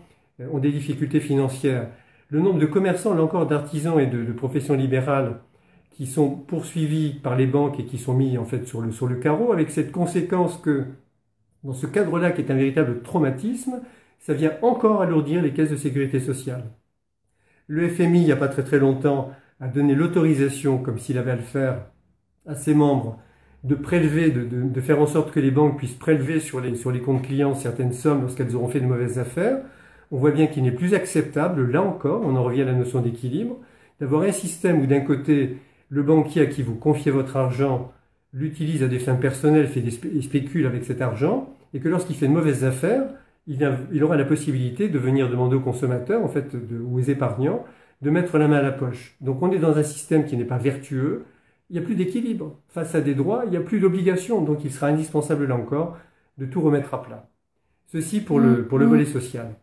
ont des difficultés financières. Le nombre de commerçants, là encore, d'artisans et de professions libérales qui sont poursuivis par les banques et qui sont mis en fait sur le carreau, avec cette conséquence que, dans ce cadre-là qui est un véritable traumatisme, ça vient encore alourdir les caisses de sécurité sociale. Le FMI, il n'y a pas très très longtemps, a donné l'autorisation, comme s'il avait à le faire, à ses membres, de prélever, de faire en sorte que les banques puissent prélever sur les comptes clients certaines sommes lorsqu'elles auront fait de mauvaises affaires. On voit bien qu'il n'est plus acceptable, là encore, on en revient à la notion d'équilibre, d'avoir un système où d'un côté, le banquier à qui vous confiez votre argent l'utilise à des fins personnelles, spécule avec cet argent, et que lorsqu'il fait de mauvaises affaires, il aura la possibilité de venir demander aux consommateurs, en fait, ou aux épargnants, de mettre la main à la poche. Donc on est dans un système qui n'est pas vertueux, il n'y a plus d'équilibre. Face à des droits, il n'y a plus d'obligations, donc il sera indispensable, là encore, de tout remettre à plat. Ceci pour le volet social.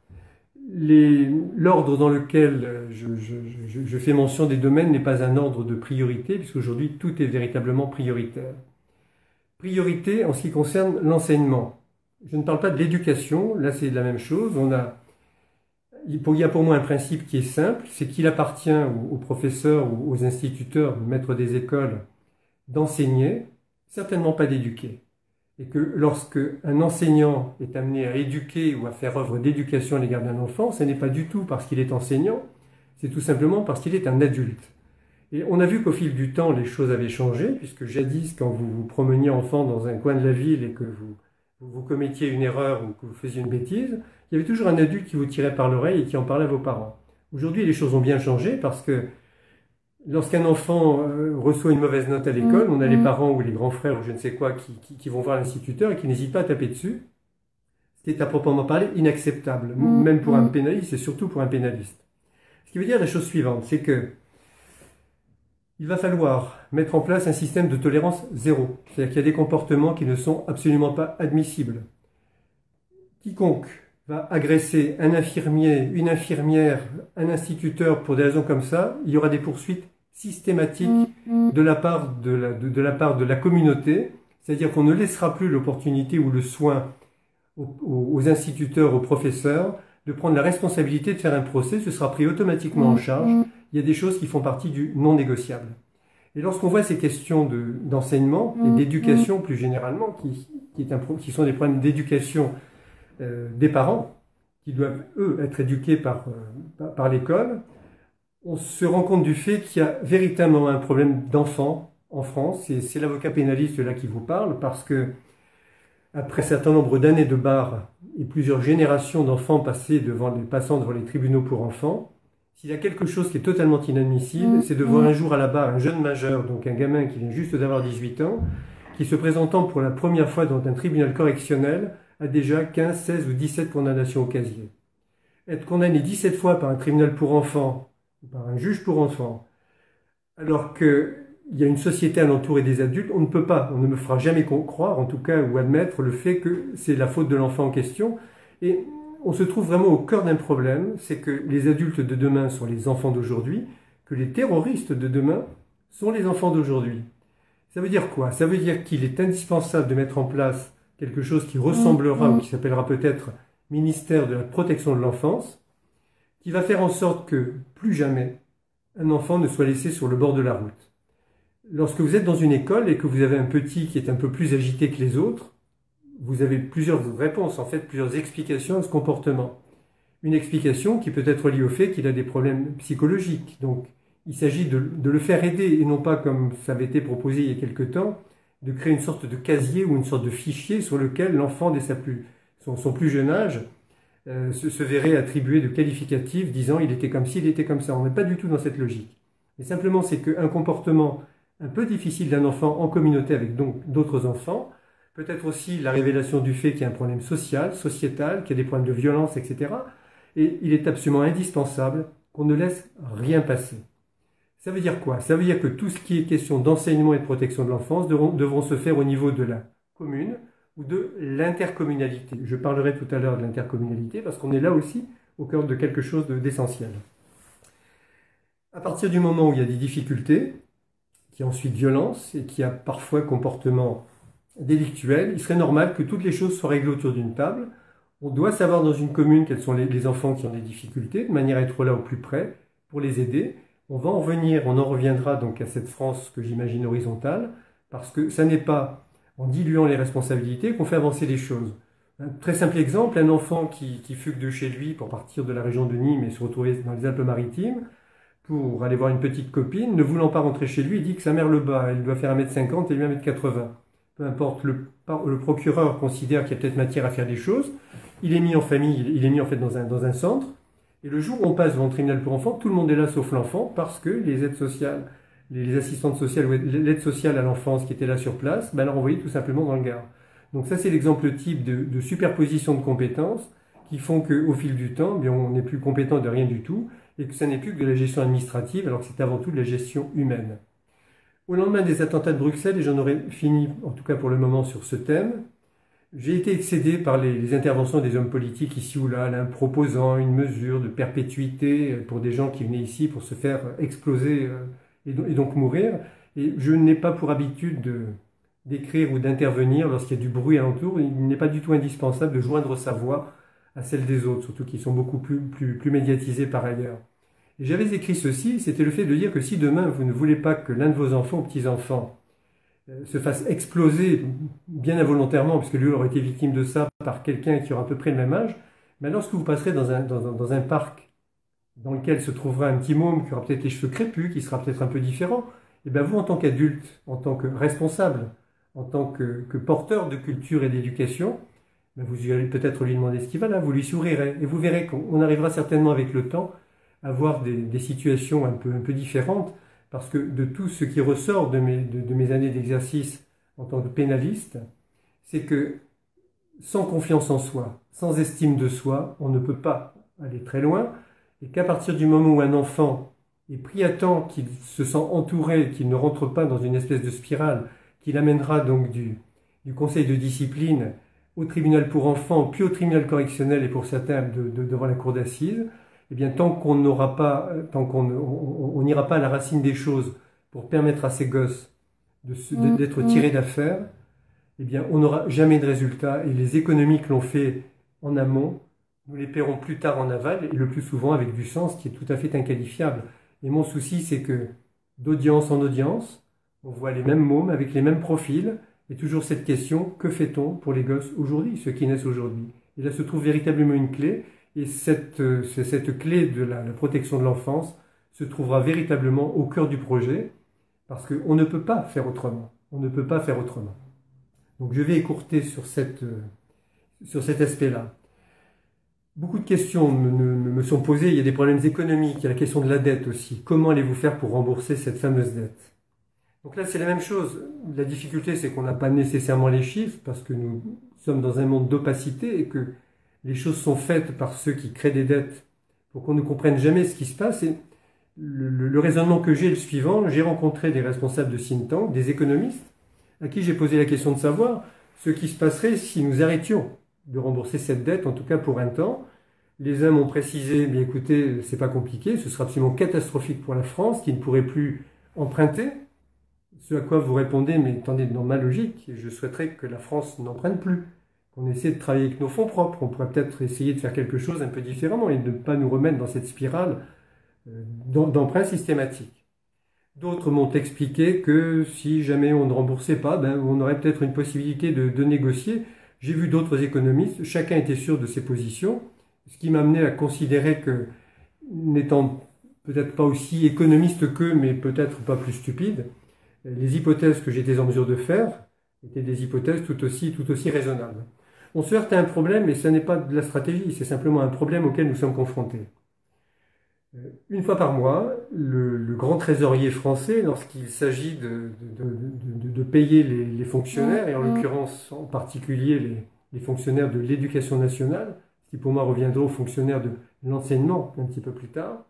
L'ordre dans lequel je fais mention des domaines n'est pas un ordre de priorité, puisqu'aujourd'hui tout est véritablement prioritaire. Priorité en ce qui concerne l'enseignement. Je ne parle pas de l'éducation, là c'est la même chose. Il y a pour moi un principe qui est simple, c'est qu'il appartient aux professeurs ou aux instituteurs, maîtres des écoles, d'enseigner, certainement pas d'éduquer. Et que lorsque un enseignant est amené à éduquer ou à faire œuvre d'éducation à l'égard d'un enfant, ce n'est pas du tout parce qu'il est enseignant, c'est tout simplement parce qu'il est un adulte. Et on a vu qu'au fil du temps, les choses avaient changé, puisque jadis, quand vous vous promeniez enfant dans un coin de la ville et que vous commettiez une erreur ou que vous faisiez une bêtise, il y avait toujours un adulte qui vous tirait par l'oreille et qui en parlait à vos parents. Aujourd'hui, les choses ont bien changé parce que lorsqu'un enfant reçoit une mauvaise note à l'école, on a les parents ou les grands frères ou je ne sais quoi qui vont voir l'instituteur et qui n'hésitent pas à taper dessus, ce qui est à proprement parler inacceptable, même pour un pénaliste et surtout pour un pénaliste. Ce qui veut dire la chose suivante, c'est que il va falloir mettre en place un système de tolérance zéro. C'est-à-dire qu'il y a des comportements qui ne sont absolument pas admissibles. Quiconque va agresser un infirmier, une infirmière, un instituteur pour des raisons comme ça, il y aura des poursuites systématiques de la part de la communauté. C'est-à-dire qu'on ne laissera plus l'opportunité ou le soin aux instituteurs, aux professeurs, de prendre la responsabilité de faire un procès. Ce sera pris automatiquement en charge. Il y a des choses qui font partie du non négociable. Et lorsqu'on voit ces questions d'enseignement et d'éducation plus généralement, qui sont des problèmes d'éducation des parents, qui doivent, eux, être éduqués par l'école, on se rend compte du fait qu'il y a véritablement un problème d'enfants en France. Et c'est l'avocat pénaliste là qui vous parle, parce que après un certain nombre d'années de barre et plusieurs générations d'enfants passant devant les tribunaux pour enfants, s'il y a quelque chose qui est totalement inadmissible, c'est de voir un jour à la barre un jeune majeur, donc un gamin qui vient juste d'avoir 18 ans, qui se présentant pour la première fois dans un tribunal correctionnel, a déjà 15, 16 ou 17 condamnations au casier. Être condamné 17 fois par un tribunal pour enfants, ou par un juge pour enfants, alors qu'il y a une société alentour et des adultes, on ne me fera jamais croire, en tout cas, ou admettre le fait que c'est la faute de l'enfant en question. Et on se trouve vraiment au cœur d'un problème, c'est que les adultes de demain sont les enfants d'aujourd'hui, que les terroristes de demain sont les enfants d'aujourd'hui. Ça veut dire quoi? Ça veut dire qu'il est indispensable de mettre en place quelque chose qui ressemblera ou qui s'appellera peut-être ministère de la protection de l'enfance, qui va faire en sorte que plus jamais un enfant ne soit laissé sur le bord de la route. Lorsque vous êtes dans une école et que vous avez un petit qui est un peu plus agité que les autres, vous avez plusieurs réponses, en fait, plusieurs explications à ce comportement. Une explication qui peut être liée au fait qu'il a des problèmes psychologiques. Donc, il s'agit de le faire aider, et non pas, comme ça avait été proposé il y a quelque temps, de créer une sorte de casier ou une sorte de fichier sur lequel l'enfant, dès son plus jeune âge, se verrait attribuer de qualificatifs disant « il était comme ci, il était comme ça ». On n'est pas du tout dans cette logique. Mais simplement, c'est qu'un comportement un peu difficile d'un enfant en communauté avec donc d'autres enfants, peut-être aussi la révélation du fait qu'il y a un problème social, sociétal, qu'il y a des problèmes de violence, etc. Et il est absolument indispensable qu'on ne laisse rien passer. Ça veut dire quoi? Ça veut dire que tout ce qui est question d'enseignement et de protection de l'enfance devront se faire au niveau de la commune ou de l'intercommunalité. Je parlerai tout à l'heure de l'intercommunalité parce qu'on est là aussi au cœur de quelque chose d'essentiel. À partir du moment où il y a des difficultés, qui ensuite violence et qui a parfois comportement délictuel, il serait normal que toutes les choses soient réglées autour d'une table. On doit savoir dans une commune quels sont les enfants qui ont des difficultés, de manière à être là au plus près pour les aider. On va en revenir, on en reviendra donc à cette France que j'imagine horizontale, parce que ça n'est pas en diluant les responsabilités qu'on fait avancer les choses. Un très simple exemple, un enfant qui fugue de chez lui pour partir de la région de Nîmes et se retrouver dans les Alpes-Maritimes, pour aller voir une petite copine, ne voulant pas rentrer chez lui, il dit que sa mère le bat, elle doit faire 1m50 et lui 1m80. Peu importe, le procureur considère qu'il y a peut-être matière à faire des choses, il est mis en famille, il est mis en fait dans un centre, et le jour où on passe devant le tribunal pour enfants, tout le monde est là sauf l'enfant, parce que les aides sociales, les assistantes sociales ou l'aide sociale à l'enfance qui était là sur place, ben, l'a renvoyé tout simplement dans le Gard. Donc ça c'est l'exemple type de superposition de compétences qui font qu'au fil du temps, bien, on n'est plus compétent de rien du tout, et que ça n'est plus que de la gestion administrative, alors que c'est avant tout de la gestion humaine. Au lendemain des attentats de Bruxelles, et j'en aurai fini, en tout cas pour le moment, sur ce thème, j'ai été excédé par les interventions des hommes politiques ici ou là, l'un proposant une mesure de perpétuité pour des gens qui venaient ici pour se faire exploser et donc mourir. Et je n'ai pas pour habitude d'écrire ou d'intervenir lorsqu'il y a du bruit alentour. Il n'est pas du tout indispensable de joindre sa voix à celle des autres, surtout qui sont beaucoup plus médiatisés par ailleurs. Et j'avais écrit ceci, c'était le fait de dire que si demain vous ne voulez pas que l'un de vos enfants ou petits-enfants se fasse exploser, bien involontairement, puisque lui aurait été victime de ça par quelqu'un qui aura à peu près le même âge, mais lorsque vous passerez dans un parc dans lequel se trouvera un petit môme qui aura peut-être les cheveux crépus, qui sera peut-être un peu différent, et bien vous, en tant qu'adulte, en tant que responsable, en tant que porteur de culture et d'éducation, vous allez peut-être lui demander ce qu'il va là, vous lui sourirez, et vous verrez qu'on arrivera certainement avec le temps à voir des situations un peu différentes, parce que de tout ce qui ressort de mes années d'exercice en tant que pénaliste, c'est que sans confiance en soi, sans estime de soi, on ne peut pas aller très loin, et qu'à partir du moment où un enfant est pris à temps, qu'il se sent entouré, qu'il ne rentre pas dans une espèce de spirale, qu'il amènera donc du conseil de discipline au tribunal pour enfants, puis au tribunal correctionnel et pour certains devant la cour d'assises, eh bien tant qu'on n'ira pas à la racine des choses pour permettre à ces gosses d'être tirés d'affaire, eh bien on n'aura jamais de résultat, et les économies que l'on fait en amont, nous les paierons plus tard en aval, et le plus souvent avec du sens qui est tout à fait inqualifiable. Et mon souci, c'est que d'audience en audience, on voit les mêmes mômes avec les mêmes profils, et toujours cette question, que fait-on pour les gosses aujourd'hui, ceux qui naissent aujourd'hui? Et là se trouve véritablement une clé, et cette clé de la protection de l'enfance se trouvera véritablement au cœur du projet, parce qu'on ne peut pas faire autrement. On ne peut pas faire autrement. Donc je vais écourter sur cet aspect-là. Beaucoup de questions me sont posées. Il y a des problèmes économiques, il y a la question de la dette aussi. Comment allez-vous faire pour rembourser cette fameuse dette? Donc là, c'est la même chose. La difficulté, c'est qu'on n'a pas nécessairement les chiffres, parce que nous sommes dans un monde d'opacité et que les choses sont faites par ceux qui créent des dettes pour qu'on ne comprenne jamais ce qui se passe. Et le raisonnement que j'ai est le suivant. J'ai rencontré des responsables de think tank, des économistes, à qui j'ai posé la question de savoir ce qui se passerait si nous arrêtions de rembourser cette dette, en tout cas pour un temps. Les uns m'ont précisé, bien écoutez, c'est pas compliqué, ce sera absolument catastrophique pour la France, qui ne pourrait plus emprunter. Ce à quoi vous répondez, mais attendez, dans ma logique, je souhaiterais que la France n'emprunte plus, qu'on essaie de travailler avec nos fonds propres. On pourrait peut-être essayer de faire quelque chose un peu différemment et de ne pas nous remettre dans cette spirale d'emprunt systématique. D'autres m'ont expliqué que si jamais on ne remboursait pas, on aurait peut-être une possibilité de négocier. J'ai vu d'autres économistes, chacun était sûr de ses positions, ce qui m'a amené à considérer que, n'étant peut-être pas aussi économiste qu'eux, mais peut-être pas plus stupide, les hypothèses que j'étais en mesure de faire étaient des hypothèses tout aussi raisonnables. On se heurte à un problème, et ce n'est pas de la stratégie, c'est simplement un problème auquel nous sommes confrontés. Une fois par mois, le grand trésorier français, lorsqu'il s'agit de payer les fonctionnaires, et en l'occurrence en particulier les fonctionnaires de l'éducation nationale, ce qui pour moi reviendra aux fonctionnaires de l'enseignement un petit peu plus tard,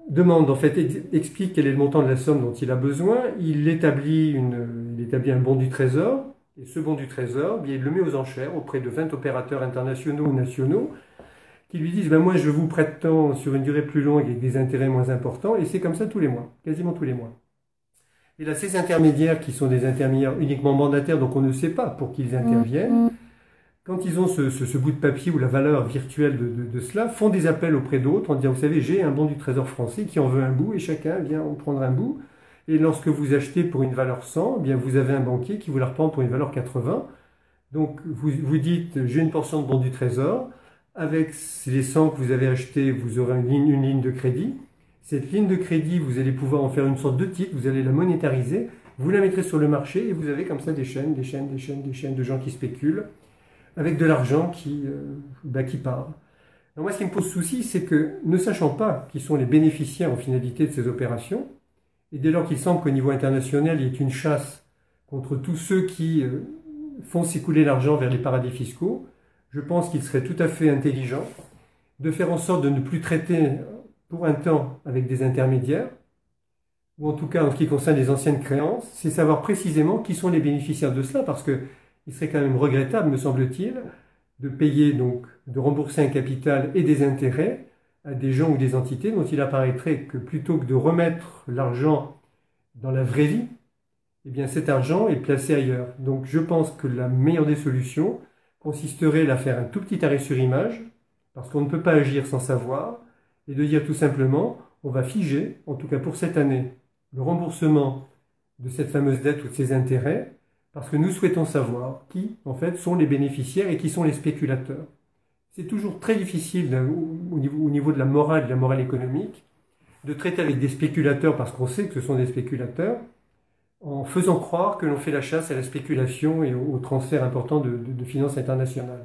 demande, en fait, explique quel est le montant de la somme dont il a besoin, il établit un bon du trésor, et ce bon du trésor, bien, il le met aux enchères auprès de 20 opérateurs internationaux ou nationaux, qui lui disent, ben moi je vous prête tant sur une durée plus longue avec des intérêts moins importants, et c'est comme ça tous les mois, quasiment tous les mois. Et là, ces intermédiaires, qui sont des intermédiaires uniquement mandataires, donc on ne sait pas pour qui ils interviennent, quand ils ont ce bout de papier ou la valeur virtuelle de cela, font des appels auprès d'autres en disant, vous savez, j'ai un bon du Trésor français qui en veut un bout, et chacun vient en prendre un bout. Et lorsque vous achetez pour une valeur 100, eh bien vous avez un banquier qui vous la reprend pour une valeur 80. Donc vous dites, j'ai une portion de bon du Trésor, avec les 100 que vous avez achetés, vous aurez une ligne de crédit. Cette ligne de crédit, vous allez pouvoir en faire une sorte de titre, vous allez la monétariser, vous la mettrez sur le marché, et vous avez comme ça des chaînes de gens qui spéculent, avec de l'argent qui part. Alors moi, ce qui me pose souci, c'est que, ne sachant pas qui sont les bénéficiaires en finalité de ces opérations, et dès lors qu'il semble qu'au niveau international, il y ait une chasse contre tous ceux qui font s'écouler l'argent vers les paradis fiscaux, je pense qu'il serait tout à fait intelligent de faire en sorte de ne plus traiter pour un temps avec des intermédiaires, ou en tout cas en ce qui concerne les anciennes créances, c'est savoir précisément qui sont les bénéficiaires de cela, parce que il serait quand même regrettable, me semble-t-il, de payer, donc, de rembourser un capital et des intérêts à des gens ou des entités dont il apparaîtrait que plutôt que de remettre l'argent dans la vraie vie, eh bien cet argent est placé ailleurs. Donc je pense que la meilleure des solutions consisterait à faire un tout petit arrêt sur image, parce qu'on ne peut pas agir sans savoir, et de dire tout simplement, on va figer, en tout cas pour cette année, le remboursement de cette fameuse dette ou de ses intérêts, parce que nous souhaitons savoir qui, en fait, sont les bénéficiaires et qui sont les spéculateurs. C'est toujours très difficile au niveau de la morale économique, de traiter avec des spéculateurs parce qu'on sait que ce sont des spéculateurs, en faisant croire que l'on fait la chasse à la spéculation et au transfert important de finances internationales.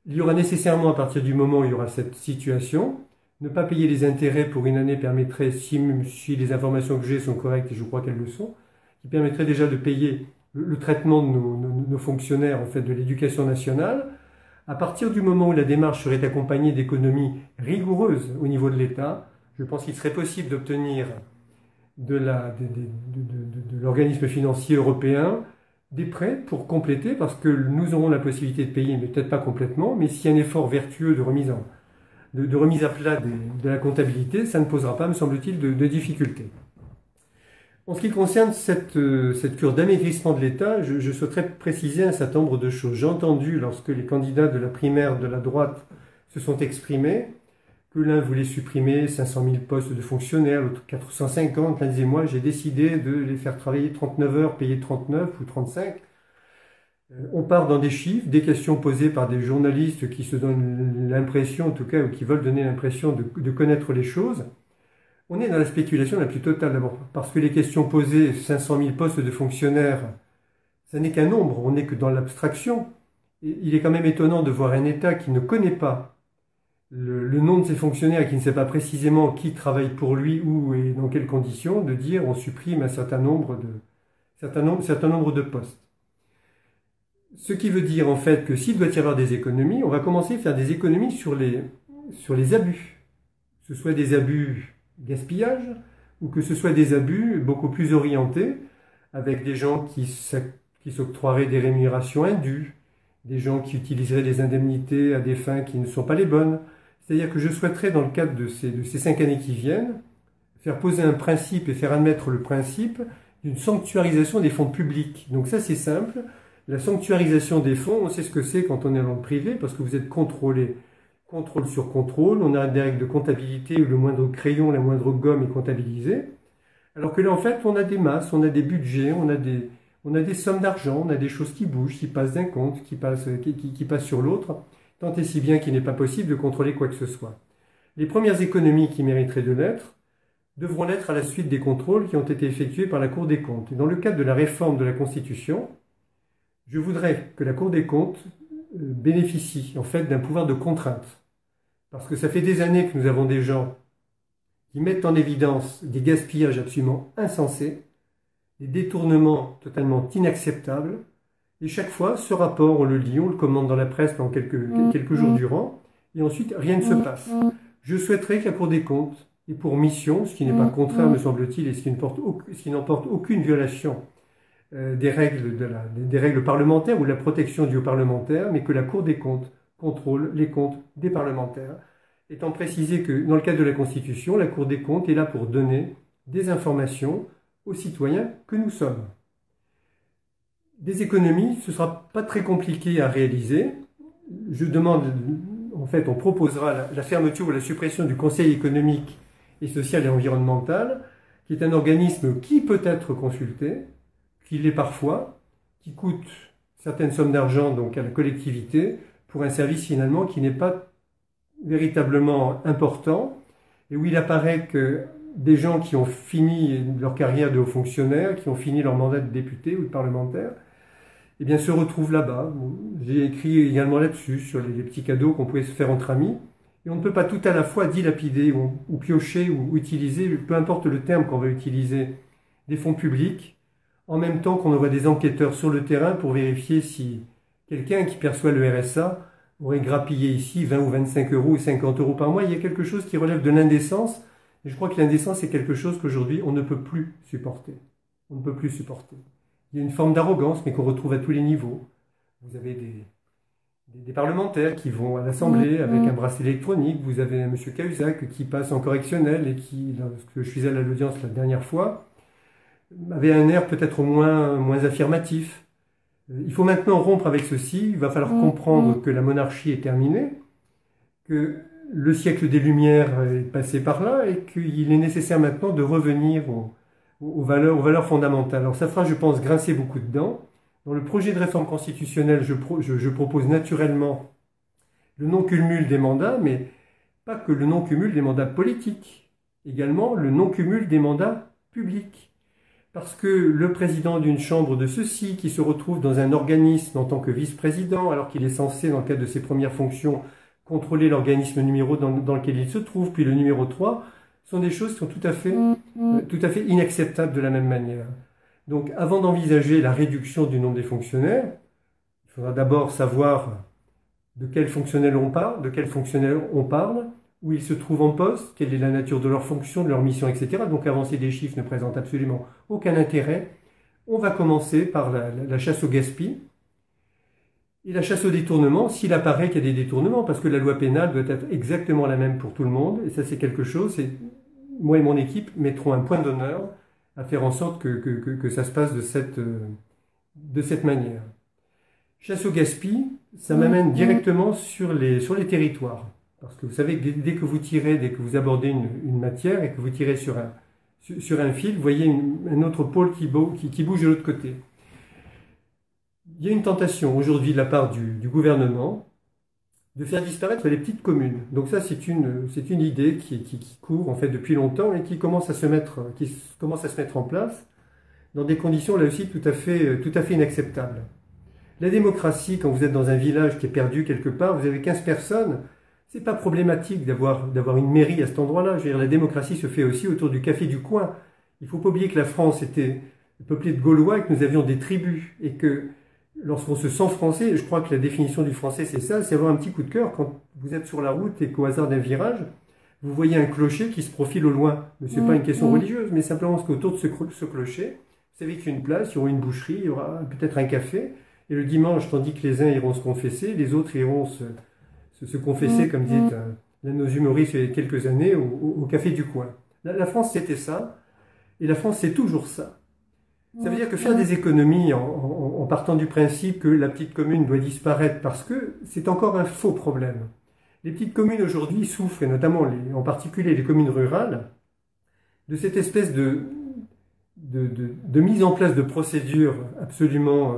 Il y aura nécessairement, à partir du moment où il y aura cette situation, ne pas payer les intérêts pour une année permettrait, si les informations que j'ai sont correctes, et je crois qu'elles le sont, qui permettrait déjà de payer le traitement de nos fonctionnaires, en fait, de l'éducation nationale. À partir du moment où la démarche serait accompagnée d'économies rigoureuses au niveau de l'État, je pense qu'il serait possible d'obtenir de l'organisme financier européen des prêts pour compléter, parce que nous aurons la possibilité de payer, mais peut-être pas complètement, mais s'il y a un effort vertueux de remise à plat de la comptabilité, ça ne posera pas, me semble-t-il, de difficultés. En ce qui concerne cette cure d'amaigrissement de l'État, je souhaiterais préciser un certain nombre de choses. J'ai entendu, lorsque les candidats de la primaire de la droite se sont exprimés, que l'un voulait supprimer 500 000 postes de fonctionnaires, l'autre 450. L'un disait, moi, j'ai décidé de les faire travailler 39 heures, payer 39 ou 35. On part dans des chiffres, des questions posées par des journalistes qui se donnent l'impression, en tout cas, ou qui veulent donner l'impression de connaître les choses. On est dans la spéculation la plus totale d'abord, parce que les questions posées, 500 000 postes de fonctionnaires, ça n'est qu'un nombre, on n'est que dans l'abstraction. Il est quand même étonnant de voir un État qui ne connaît pas le nom de ses fonctionnaires et qui ne sait pas précisément qui travaille pour lui, où et dans quelles conditions, de dire on supprime un certain nombre de postes. Ce qui veut dire en fait que s'il doit y avoir des économies, on va commencer à faire des économies sur les abus. Que ce soit des abus gaspillage, ou que ce soit des abus beaucoup plus orientés, avec des gens qui s'octroieraient des rémunérations indues, des gens qui utiliseraient des indemnités à des fins qui ne sont pas les bonnes. C'est-à-dire que je souhaiterais, dans le cadre de ces 5 années qui viennent, faire poser un principe et faire admettre le principe d'une sanctuarisation des fonds publics. Donc ça, c'est simple. La sanctuarisation des fonds, on sait ce que c'est quand on est dans le privé, parce que vous êtes contrôlé. Contrôle sur contrôle, on a des règles de comptabilité où le moindre crayon, la moindre gomme est comptabilisée. Alors que là, en fait, on a des masses, on a des budgets, on a des sommes d'argent, on a des choses qui bougent, qui passent d'un compte, qui passent sur l'autre, tant et si bien qu'il n'est pas possible de contrôler quoi que ce soit. Les premières économies qui mériteraient de l'être devront l'être à la suite des contrôles qui ont été effectués par la Cour des comptes. Et dans le cadre de la réforme de la Constitution, je voudrais que la Cour des comptes bénéficie en fait d'un pouvoir de contrainte. Parce que ça fait des années que nous avons des gens qui mettent en évidence des gaspillages absolument insensés, des détournements totalement inacceptables. Et chaque fois, ce rapport, on le lit, on le commande dans la presse pendant quelques jours durant, et ensuite, rien ne se passe. Je souhaiterais que la Cour des comptes ait pour mission, ce qui n'est pas contraire, me semble-t-il, et ce qui n'emporte aucune violation des règles parlementaires ou de la protection due aux parlementaires, mais que la Cour des comptes contrôle les comptes des parlementaires, étant précisé que dans le cadre de la Constitution, la Cour des comptes est là pour donner des informations aux citoyens que nous sommes. Des économies, ce ne sera pas très compliqué à réaliser. Je demande, en fait, on proposera la fermeture ou la suppression du Conseil économique et social et environnemental, qui est un organisme qui peut être consulté, qui l'est parfois, qui coûte certaines sommes d'argent donc à la collectivité pour un service finalement qui n'est pas véritablement important et où il apparaît que des gens qui ont fini leur carrière de haut fonctionnaire, qui ont fini leur mandat de député ou de parlementaire, eh bien, se retrouvent là-bas. J'ai écrit également là-dessus, sur les petits cadeaux qu'on pouvait se faire entre amis. Et on ne peut pas tout à la fois dilapider ou piocher ou utiliser, peu importe le terme qu'on va utiliser, des fonds publics, en même temps qu'on envoie des enquêteurs sur le terrain pour vérifier si quelqu'un qui perçoit le RSA aurait grappillé ici 20 ou 25 euros ou 50 euros par mois. Il y a quelque chose qui relève de l'indécence. Et je crois que l'indécence est quelque chose qu'aujourd'hui on ne peut plus supporter. On ne peut plus supporter. Il y a une forme d'arrogance, mais qu'on retrouve à tous les niveaux. Vous avez des parlementaires qui vont à l'Assemblée avec un bracelet électronique. Vous avez M. Cahuzac qui passe en correctionnel et qui, lorsque je suis allé à l'audience la dernière fois, avait un air peut-être moins affirmatif. Il faut maintenant rompre avec ceci. Il va falloir comprendre que la monarchie est terminée, que le siècle des Lumières est passé par là et qu'il est nécessaire maintenant de revenir aux valeurs fondamentales. Alors ça fera, je pense, grincer beaucoup de dents. Dans le projet de réforme constitutionnelle, je propose naturellement le non-cumul des mandats, mais pas que le non-cumul des mandats politiques, également le non-cumul des mandats publics. Parce que le président d'une chambre de ceci, qui se retrouve dans un organisme en tant que vice-président, alors qu'il est censé, dans le cadre de ses premières fonctions, contrôler l'organisme numéro dans lequel il se trouve, puis le numéro 3, sont des choses qui sont tout à fait inacceptables de la même manière. Donc, avant d'envisager la réduction du nombre des fonctionnaires, il faudra d'abord savoir de quels fonctionnaires on parle, où ils se trouvent en poste, quelle est la nature de leur fonction, de leur mission, etc. Donc, avancer des chiffres ne présente absolument aucun intérêt. On va commencer par la chasse au gaspillage et la chasse au détournement, s'il apparaît qu'il y a des détournements, parce que la loi pénale doit être exactement la même pour tout le monde, et ça c'est quelque chose, et moi et mon équipe mettrons un point d'honneur à faire en sorte que ça se passe de cette manière. Chasse au gaspillage, ça m'amène directement sur les territoires. Parce que vous savez, dès que vous abordez une matière et que vous tirez sur un fil, vous voyez un autre pôle qui bouge de l'autre côté. Il y a une tentation aujourd'hui de la part du gouvernement de faire disparaître les petites communes. Donc ça, c'est une idée qui court en fait depuis longtemps et qui commence à se mettre en place dans des conditions là aussi tout à fait inacceptables. La démocratie, quand vous êtes dans un village qui est perdu quelque part, vous avez 15 personnes, c'est pas problématique d'avoir une mairie à cet endroit-là. Je veux dire, la démocratie se fait aussi autour du café du coin. Il faut pas oublier que la France était peuplée de Gaulois et que nous avions des tribus et que lorsqu'on se sent français, je crois que la définition du français c'est ça, c'est avoir un petit coup de cœur quand vous êtes sur la route et qu'au hasard d'un virage, vous voyez un clocher qui se profile au loin. Mais c'est pas une question religieuse, mais simplement parce qu'autour de ce clocher, vous savez qu'il y a une place, il y aura une boucherie, il y aura peut-être un café, et le dimanche, tandis que les uns iront se confesser, les autres iront se confesser, comme disait l'un de nos humoristes il y a quelques années, au café du coin. La France c'était ça, et la France c'est toujours ça. Ça veut dire que faire des économies en partant du principe que la petite commune doit disparaître parce que c'est encore un faux problème. Les petites communes aujourd'hui souffrent, et notamment en particulier les communes rurales, de cette espèce de mise en place de procédures absolument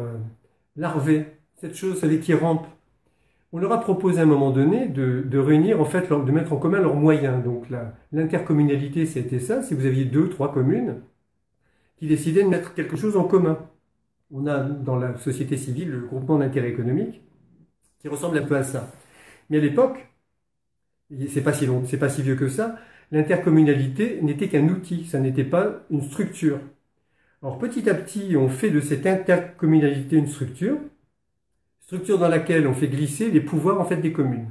larvées. Cette chose, vous savez, qui rampe. On leur a proposé à un moment donné de réunir, en fait, de mettre en commun leurs moyens. Donc l'intercommunalité, c'était ça. Si vous aviez 2, 3 communes qui décidaient de mettre quelque chose en commun. On a dans la société civile le groupement d'intérêt économique qui ressemble un peu à ça. Mais à l'époque, c'est pas si long, c'est pas si vieux que ça, l'intercommunalité n'était qu'un outil, ça n'était pas une structure. Alors petit à petit, on fait de cette intercommunalité une structure dans laquelle on fait glisser les pouvoirs en fait des communes.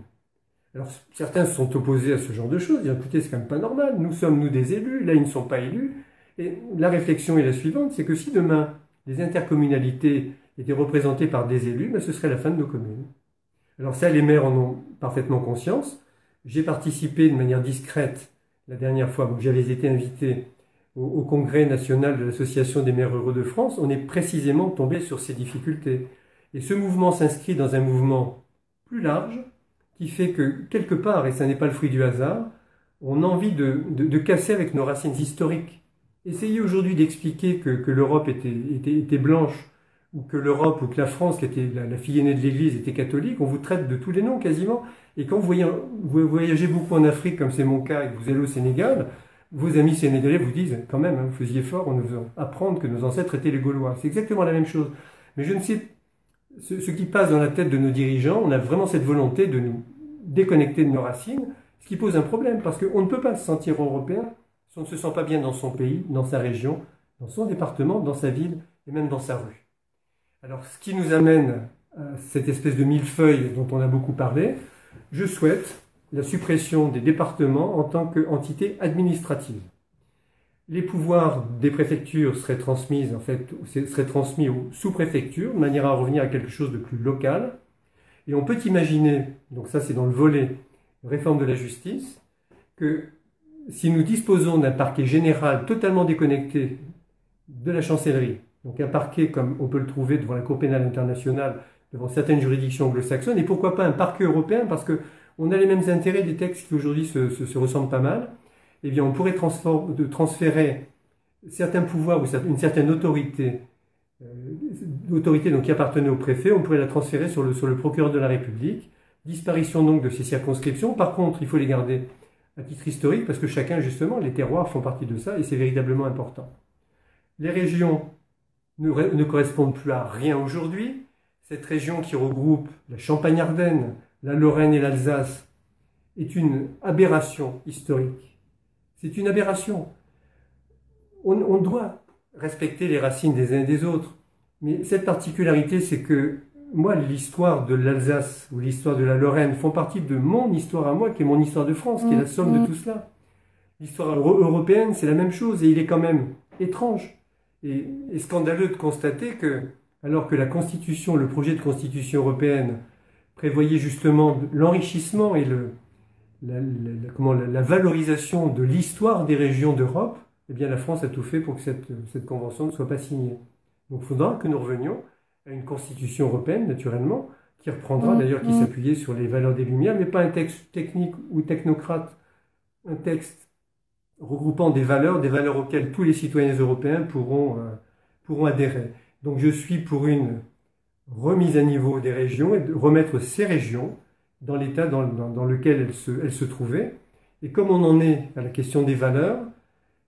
Alors certains se sont opposés à ce genre de choses, ils disent écoutez, c'est quand même pas normal, nous sommes nous des élus, là ils ne sont pas élus. Et la réflexion est la suivante, c'est que si demain les intercommunalités étaient représentées par des élus, ben, ce serait la fin de nos communes. Alors ça, les maires en ont parfaitement conscience. J'ai participé de manière discrète la dernière fois, où j'avais été invité au congrès national de l'Association des maires ruraux de France. On est précisément tombé sur ces difficultés. Et ce mouvement s'inscrit dans un mouvement plus large qui fait que, quelque part, et ça n'est pas le fruit du hasard, on a envie de casser avec nos racines historiques. Essayez aujourd'hui d'expliquer que l'Europe était blanche, ou que l'Europe, ou que la France, qui était la fille aînée de l'Église, était catholique, on vous traite de tous les noms quasiment. Et quand vous voyagez beaucoup en Afrique, comme c'est mon cas, et que vous allez au Sénégal, vos amis sénégalais vous disent, quand même, vous faisiez fort en nous faisant apprendre que nos ancêtres étaient les Gaulois. C'est exactement la même chose. Mais je ne sais, ce qui passe dans la tête de nos dirigeants, on a vraiment cette volonté de nous déconnecter de nos racines, ce qui pose un problème, parce qu'on ne peut pas se sentir européen si on ne se sent pas bien dans son pays, dans sa région, dans son département, dans sa ville, et même dans sa rue. Alors, ce qui nous amène à cette espèce de millefeuille dont on a beaucoup parlé, je souhaite la suppression des départements en tant qu'entité administrative. Les pouvoirs des préfectures seraient transmis aux sous-préfectures, de manière à revenir à quelque chose de plus local. Et on peut imaginer, donc ça c'est dans le volet réforme de la justice, que si nous disposons d'un parquet général totalement déconnecté de la chancellerie, donc un parquet comme on peut le trouver devant la Cour pénale internationale, devant certaines juridictions anglo-saxonnes, et pourquoi pas un parquet européen, parce qu'on a les mêmes intérêts des textes qui aujourd'hui se ressemblent pas mal, eh bien on pourrait transférer certains pouvoirs ou une certaine autorité donc, qui appartenait au préfet, on pourrait la transférer sur le procureur de la République. Disparition donc de ces circonscriptions. Par contre, il faut les garder à titre historique, parce que chacun, justement, les terroirs font partie de ça, et c'est véritablement important. Les régions ne correspondent plus à rien aujourd'hui. Cette région qui regroupe la Champagne-Ardenne, la Lorraine et l'Alsace est une aberration historique. C'est une aberration. On doit respecter les racines des uns et des autres. Mais cette particularité, c'est que moi, l'histoire de l'Alsace ou l'histoire de la Lorraine font partie de mon histoire à moi, qui est mon histoire de France, qui est la somme de tout cela. L'histoire européenne, c'est la même chose, et il est quand même étrange et scandaleux de constater que, alors que la Constitution, le projet de Constitution européenne, prévoyait justement l'enrichissement et la valorisation de l'histoire des régions d'Europe, eh bien la France a tout fait pour que cette convention ne soit pas signée. Donc il faudra que nous revenions à une constitution européenne, naturellement, qui reprendra d'ailleurs, qui s'appuyait sur les valeurs des Lumières, mais pas un texte technique ou technocrate, un texte regroupant des valeurs auxquelles tous les citoyens européens pourront adhérer. Donc je suis pour une remise à niveau des régions et de remettre ces régions dans l'état dans lequel elles se trouvaient. Et comme on en est à la question des valeurs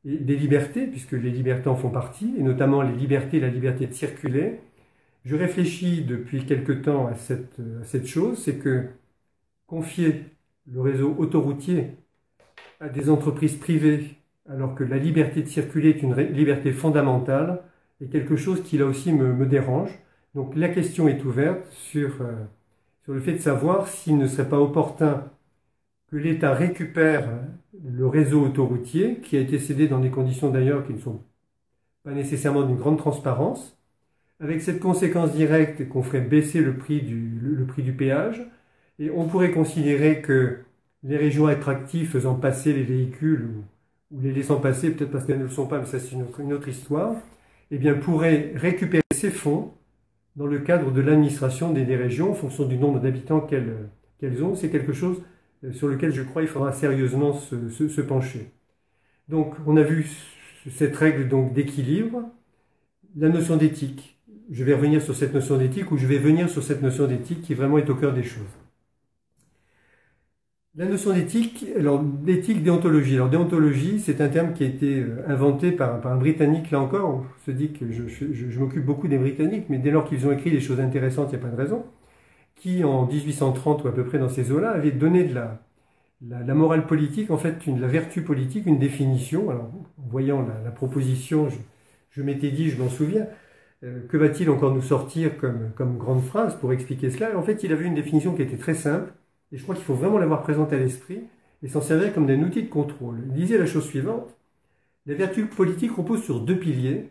et des libertés, puisque les libertés en font partie, et notamment les libertés, la liberté de circuler, je réfléchis depuis quelque temps à cette chose, c'est que confier le réseau autoroutier à des entreprises privées, alors que la liberté de circuler est une liberté fondamentale, est quelque chose qui là aussi me dérange. Donc la question est ouverte sur le fait de savoir s'il ne serait pas opportun que l'État récupère le réseau autoroutier, qui a été cédé dans des conditions d'ailleurs qui ne sont pas nécessairement d'une grande transparence, avec cette conséquence directe qu'on ferait baisser le prix du péage, et on pourrait considérer que les régions attractives faisant passer les véhicules, ou les laissant passer, peut-être parce qu'elles ne le sont pas, mais ça c'est une autre histoire, eh bien pourraient récupérer ces fonds dans le cadre de l'administration des régions, en fonction du nombre d'habitants qu'elles ont. C'est quelque chose sur lequel je crois il faudra sérieusement se pencher. Donc on a vu cette règle donc d'équilibre, la notion d'éthique. Je vais revenir sur cette notion d'éthique, ou je vais venir sur cette notion d'éthique qui vraiment est au cœur des choses. La notion d'éthique, alors d'éthique, déontologie. Alors déontologie, c'est un terme qui a été inventé par un Britannique, là encore, on se dit que je m'occupe beaucoup des Britanniques, mais dès lors qu'ils ont écrit des choses intéressantes, il n'y a pas de raison, qui en 1830 ou à peu près dans ces eaux-là, avait donné la morale politique, en fait, la vertu politique, une définition. Alors, en voyant la proposition, je m'étais dit, je m'en souviens, que va-t-il encore nous sortir comme grande phrase pour expliquer cela? En fait, il avait une définition qui était très simple, et je crois qu'il faut vraiment l'avoir présente à l'esprit, et s'en servir comme d'un outil de contrôle. Il disait la chose suivante: la vertu politique repose sur deux piliers.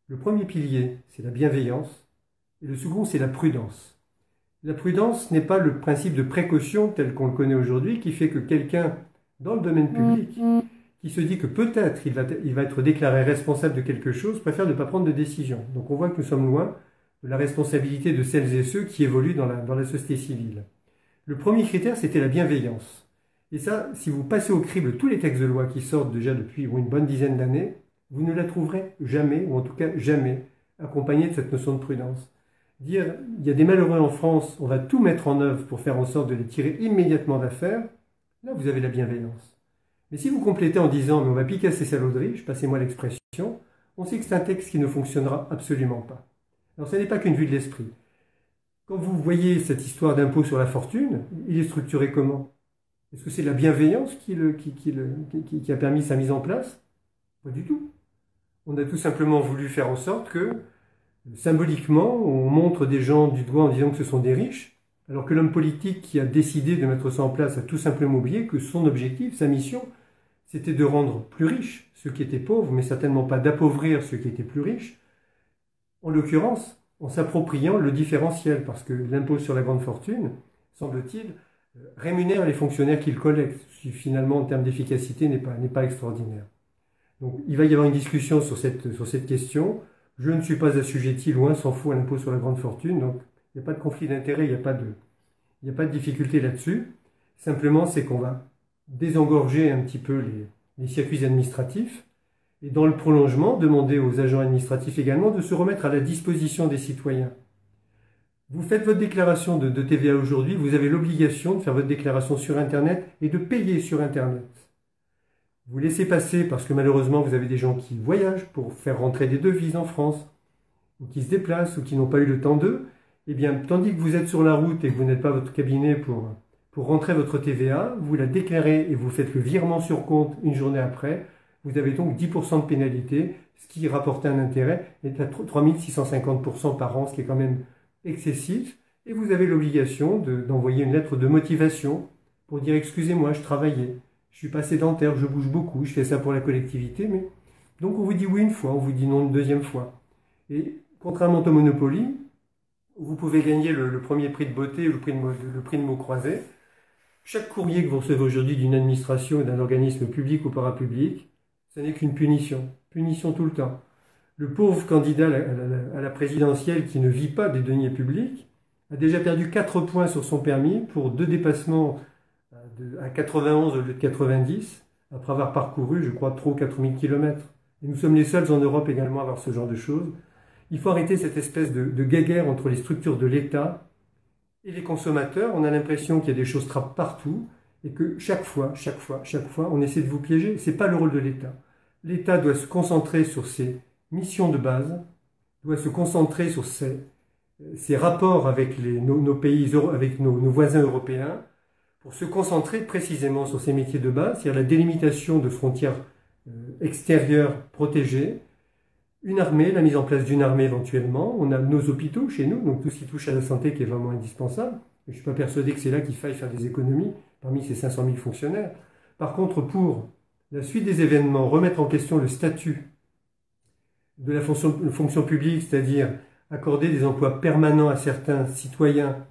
Le premier pilier, c'est la bienveillance, et le second, c'est la prudence. La prudence n'est pas le principe de précaution tel qu'on le connaît aujourd'hui, qui fait que quelqu'un, dans le domaine public, qui se dit que peut-être il va être déclaré responsable de quelque chose, préfère ne pas prendre de décision. Donc on voit que nous sommes loin de la responsabilité de celles et ceux qui évoluent dans la société civile. Le premier critère, c'était la bienveillance. Et ça, si vous passez au crible tous les textes de loi qui sortent déjà depuis une bonne dizaine d'années, vous ne la trouverez jamais, ou en tout cas jamais, accompagnée de cette notion de prudence. Dire, il y a des malheureux en France, on va tout mettre en œuvre pour faire en sorte de les tirer immédiatement d'affaire, là vous avez la bienveillance. Mais si vous complétez en disant, mais on va picasser sa lauderie, passez-moi l'expression, on sait que c'est un texte qui ne fonctionnera absolument pas. Alors ce n'est pas qu'une vue de l'esprit. Quand vous voyez cette histoire d'impôt sur la fortune, il est structuré comment? Est-ce que c'est la bienveillance qui a permis sa mise en place? Pas du tout. On a tout simplement voulu faire en sorte que, symboliquement, on montre des gens du doigt en disant que ce sont des riches, alors que l'homme politique qui a décidé de mettre ça en place a tout simplement oublié que son objectif, sa mission, c'était de rendre plus riches ceux qui étaient pauvres, mais certainement pas d'appauvrir ceux qui étaient plus riches, en l'occurrence en s'appropriant le différentiel, parce que l'impôt sur la grande fortune, semble-t-il, rémunère les fonctionnaires qu'il collecte, ce qui finalement en termes d'efficacité n'est pas extraordinaire. Donc il va y avoir une discussion sur cette question. Je ne suis pas assujetti, loin s'en faut, à l'impôt sur la grande fortune, donc il n'y a pas de conflit d'intérêt, il n'y a pas de difficulté là-dessus. Simplement, c'est qu'on va désengorger un petit peu les circuits administratifs, et dans le prolongement, demander aux agents administratifs également de se remettre à la disposition des citoyens. Vous faites votre déclaration de TVA aujourd'hui, vous avez l'obligation de faire votre déclaration sur Internet et de payer sur Internet. Vous laissez passer parce que malheureusement vous avez des gens qui voyagent pour faire rentrer des devises en France, ou qui se déplacent, ou qui n'ont pas eu le temps d'eux. Eh bien, tandis que vous êtes sur la route et que vous n'êtes pas à votre cabinet pour rentrer votre TVA, vous la déclarez et vous faites le virement sur compte une journée après. Vous avez donc 10% de pénalité, ce qui, rapporté un intérêt, est à 3650% par an, ce qui est quand même excessif. Et vous avez l'obligation d'envoyer une lettre de motivation pour dire « Excusez-moi, je travaillais, je suis pas sédentaire, je bouge beaucoup, je fais ça pour la collectivité. » Mais donc on vous dit oui une fois, on vous dit non une deuxième fois. Et contrairement au Monopoly, vous pouvez gagner le premier prix de beauté ou le prix de mots croisés. Chaque courrier que vous recevez aujourd'hui d'une administration et d'un organisme public ou parapublic, ce n'est qu'une punition. Punition tout le temps. Le pauvre candidat à la présidentielle qui ne vit pas des deniers publics a déjà perdu 4 points sur son permis pour 2 dépassements à 91 au lieu de 90, après avoir parcouru, je crois, 3 ou 4 000 km. Et nous sommes les seuls en Europe également à avoir ce genre de choses. Il faut arrêter cette espèce de guéguerre entre les structures de l'État et les consommateurs. On a l'impression qu'il y a des choses trappes partout et que chaque fois, on essaie de vous piéger. Ce n'est pas le rôle de l'État. L'État doit se concentrer sur ses missions de base, doit se concentrer sur ses rapports avec nos pays, avec nos voisins européens, pour se concentrer précisément sur ces métiers de base, c'est-à-dire la délimitation de frontières extérieures protégées, une armée, la mise en place d'une armée éventuellement, on a nos hôpitaux chez nous, donc tout ce qui touche à la santé qui est vraiment indispensable. Je ne suis pas persuadé que c'est là qu'il faille faire des économies parmi ces 500 000 fonctionnaires. Par contre, pour la suite des événements, remettre en question le statut de la fonction publique, c'est-à-dire accorder des emplois permanents à certains citoyens,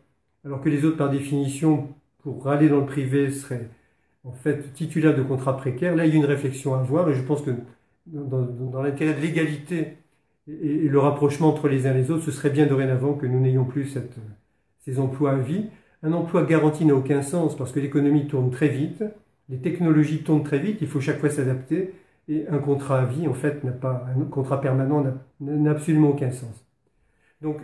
alors que les autres, par définition, pour aller dans le privé, seraient en fait titulaires de contrats précaires. Là, il y a une réflexion à avoir, et je pense que dans l'intérêt de l'égalité et le rapprochement entre les uns et les autres, ce serait bien dorénavant que nous n'ayons plus ces emplois à vie. Un emploi garanti n'a aucun sens parce que l'économie tourne très vite, les technologies tournent très vite, il faut chaque fois s'adapter, et un contrat à vie, en fait, un contrat permanent n'a absolument aucun sens. Donc,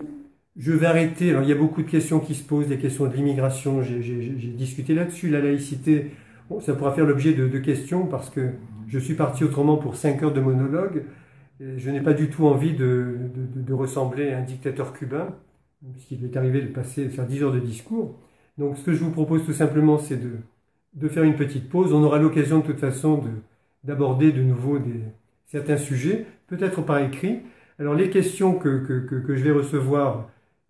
je vais arrêter. Alors, il y a beaucoup de questions qui se posent, des questions de l'immigration, j'ai discuté là-dessus, la laïcité. Bon, ça pourra faire l'objet de questions parce que je suis parti autrement pour 5 heures de monologue. Et je n'ai pas du tout envie de ressembler à un dictateur cubain, puisqu'il est arrivé de faire 10 heures de discours. Donc ce que je vous propose tout simplement, c'est de faire une petite pause. On aura l'occasion de toute façon d'aborder de nouveau certains sujets, peut-être par écrit. Alors les questions que je vais recevoir,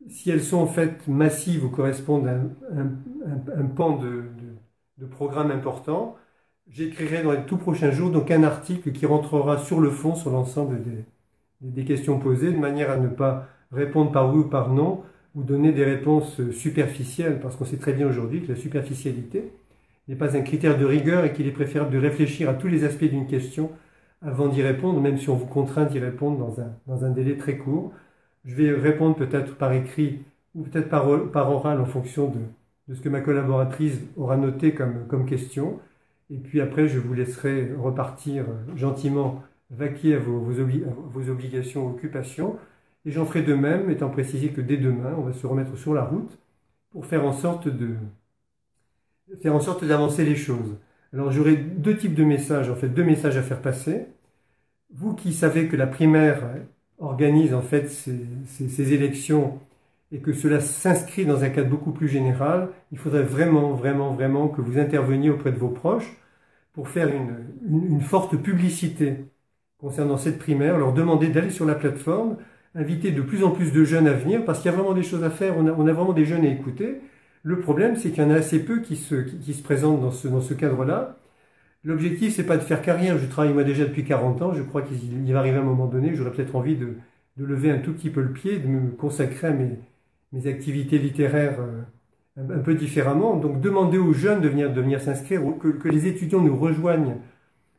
si elles sont en fait massives ou correspondent à un pan de programme important, j'écrirai dans les tout prochains jours donc un article qui rentrera sur le fond sur l'ensemble des questions posées, de manière à ne pas répondre par oui ou par non, ou donner des réponses superficielles, parce qu'on sait très bien aujourd'hui que la superficialité n'est pas un critère de rigueur et qu'il est préférable de réfléchir à tous les aspects d'une question avant d'y répondre, même si on vous contraint d'y répondre dans un délai très court. Je vais répondre peut-être par écrit ou peut-être par oral en fonction de ce que ma collaboratrice aura noté comme question. Et puis après, je vous laisserai repartir gentiment, vaquer à vos obligations, occupations. Et j'en ferai de même, étant précisé que dès demain, on va se remettre sur la route pour faire en sorte d'avancer les choses. Alors j'aurai deux types de messages, en fait deux messages à faire passer. Vous qui savez que la primaire organise en fait ces élections et que cela s'inscrit dans un cadre beaucoup plus général, il faudrait vraiment que vous interveniez auprès de vos proches pour faire une forte publicité concernant cette primaire, leur demander d'aller sur la plateforme, inviter de plus en plus de jeunes à venir, parce qu'il y a vraiment des choses à faire, on a vraiment des jeunes à écouter. Le problème, c'est qu'il y en a assez peu qui se présentent dans ce cadre-là. L'objectif, c'est pas de faire carrière. Je travaille moi déjà depuis 40 ans. Je crois qu'il va arriver un moment donné, j'aurais peut-être envie de lever un tout petit peu le pied, de me consacrer à mes activités littéraires un peu différemment. Donc, demander aux jeunes de venir s'inscrire, que les étudiants nous rejoignent.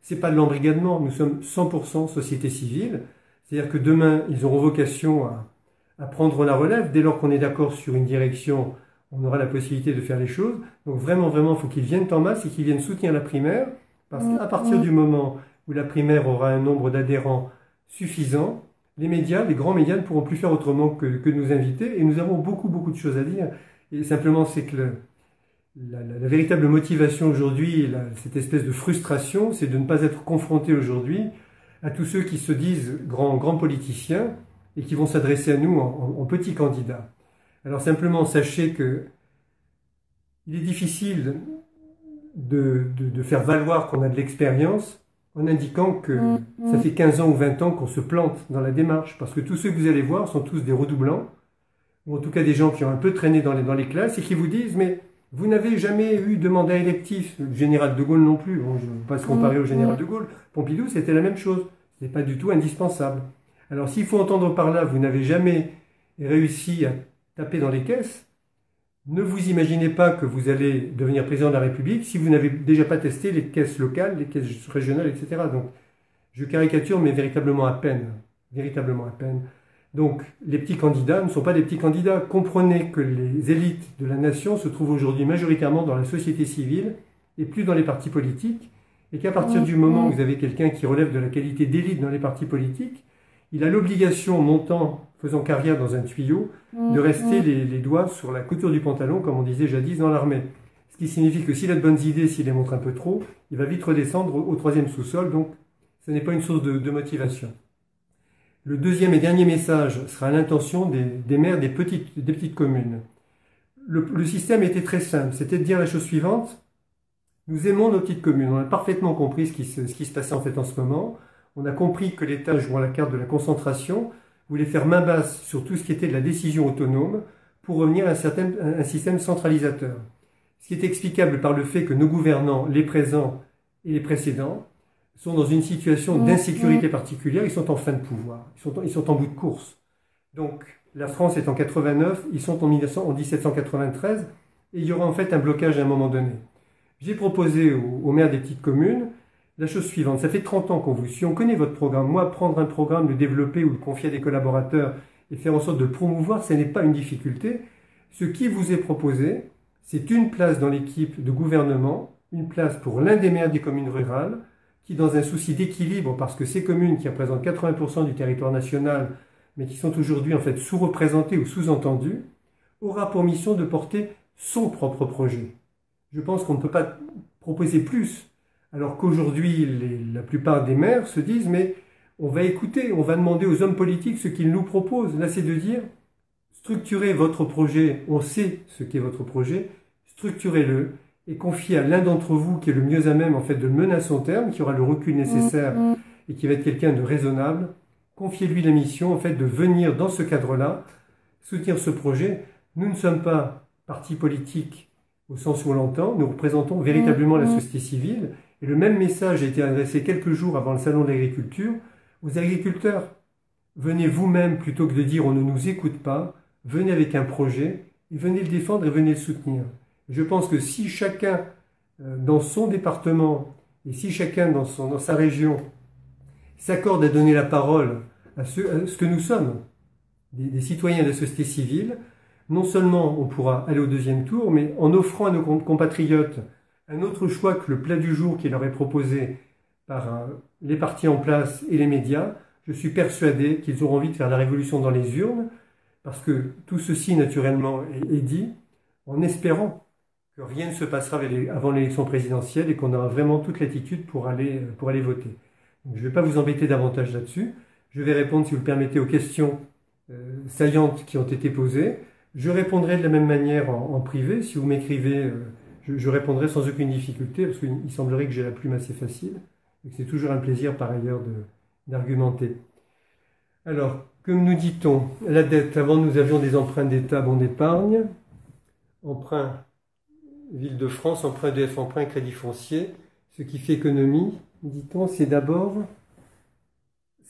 C'est pas de l'embrigadement. Nous sommes 100% société civile. C'est-à-dire que demain, ils auront vocation à prendre la relève. Dès lors qu'on est d'accord sur une direction, on aura la possibilité de faire les choses. Donc vraiment, il faut qu'ils viennent en masse et qu'ils viennent soutenir la primaire. Parce qu'à partir du moment où la primaire aura un nombre d'adhérents suffisant, les médias, les grands médias ne pourront plus faire autrement que nous inviter. Et nous avons beaucoup de choses à dire. Et simplement, c'est que la véritable motivation aujourd'hui, cette espèce de frustration, c'est de ne pas être confronté aujourd'hui à tous ceux qui se disent grands politiciens et qui vont s'adresser à nous en petits candidats. Alors simplement, sachez que il est difficile de faire valoir qu'on a de l'expérience en indiquant que ça fait 15 ans ou 20 ans qu'on se plante dans la démarche, parce que tous ceux que vous allez voir sont tous des redoublants, ou en tout cas des gens qui ont un peu traîné dans les classes et qui vous disent « mais vous n'avez jamais eu de mandat électif ». Le général de Gaulle non plus, bon, je ne veux pas se comparer au général de Gaulle. Pompidou, c'était la même chose, ce n'est pas du tout indispensable. Alors s'il faut entendre par là « vous n'avez jamais réussi à taper dans les caisses », ne vous imaginez pas que vous allez devenir président de la République si vous n'avez déjà pas testé les caisses locales, les caisses régionales, etc. Donc, je caricature, mais véritablement à peine. Véritablement à peine. Donc, les petits candidats ne sont pas des petits candidats. Comprenez que les élites de la nation se trouvent aujourd'hui majoritairement dans la société civile et plus dans les partis politiques, et qu'à partir du moment où vous avez quelqu'un qui relève de la qualité d'élite dans les partis politiques, il a l'obligation, montant, faisant carrière dans un tuyau, de rester les doigts sur la couture du pantalon, comme on disait jadis dans l'armée. Ce qui signifie que s'il a de bonnes idées, s'il les montre un peu trop, il va vite redescendre au troisième sous-sol, donc ce n'est pas une source de motivation. Le deuxième et dernier message sera à l'intention des maires des petites communes. Le système était très simple, c'était de dire la chose suivante: nous aimons nos petites communes, on a parfaitement compris ce qui se passait en fait en ce moment. On a compris que l'État, jouant la carte de la concentration, voulait faire main basse sur tout ce qui était de la décision autonome pour revenir à un système centralisateur. Ce qui est explicable par le fait que nos gouvernants, les présents et les précédents, sont dans une situation d'insécurité particulière, ils sont en fin de pouvoir, ils sont en bout de course. Donc la France est en 89, ils sont en 1793, et il y aura en fait un blocage à un moment donné. J'ai proposé aux maires des petites communes la chose suivante: ça fait 30 ans qu'on vous suit, on connaît votre programme. Moi, prendre un programme, le développer ou le confier à des collaborateurs et faire en sorte de le promouvoir, ce n'est pas une difficulté. Ce qui vous est proposé, c'est une place dans l'équipe de gouvernement, une place pour l'un des maires des communes rurales, qui, dans un souci d'équilibre, parce que ces communes qui représentent 80% du territoire national, mais qui sont aujourd'hui en fait sous-représentées ou sous-entendues, aura pour mission de porter son propre projet. Je pense qu'on ne peut pas proposer plus. Alors qu'aujourd'hui, la plupart des maires se disent « mais on va écouter, on va demander aux hommes politiques ce qu'ils nous proposent ». Là, c'est de dire « structurez votre projet, on sait ce qu'est votre projet, structurez-le et confier à l'un d'entre vous qui est le mieux à même en fait de le mener à son terme, qui aura le recul nécessaire et qui va être quelqu'un de raisonnable, confiez-lui la mission en fait de venir dans ce cadre-là soutenir ce projet. Nous ne sommes pas parti politique au sens où on l'entend, nous représentons véritablement la société civile et le même message a été adressé quelques jours avant le salon de l'agriculture aux agriculteurs. Venez vous-même plutôt que de dire on ne nous écoute pas, venez avec un projet et venez le défendre et venez le soutenir. Je pense que si chacun dans son département et si chacun dans sa région s'accorde à donner la parole à ce que nous sommes, des citoyens de la société civile, non seulement on pourra aller au deuxième tour, mais en offrant à nos compatriotes un autre choix que le plat du jour qui leur est proposé par les partis en place et les médias, je suis persuadé qu'ils auront envie de faire la révolution dans les urnes, parce que tout ceci naturellement est dit en espérant que rien ne se passera avant l'élection présidentielle et qu'on aura vraiment toute l'attitude pour aller voter. Donc, je ne vais pas vous embêter davantage là-dessus. Je vais répondre, si vous le permettez, aux questions saillantes qui ont été posées. Je répondrai de la même manière en privé. Si vous m'écrivez, je répondrai sans aucune difficulté, parce qu'il semblerait que j'ai la plume assez facile. Et que c'est toujours un plaisir, par ailleurs, d'argumenter. Alors, comme nous dit-on, la dette, avant nous avions des emprunts d'État, bons d'épargne, emprunt Ville de France, emprunt EDF, emprunt Crédit Foncier. Ce qui fait économie, dit-on, c'est d'abord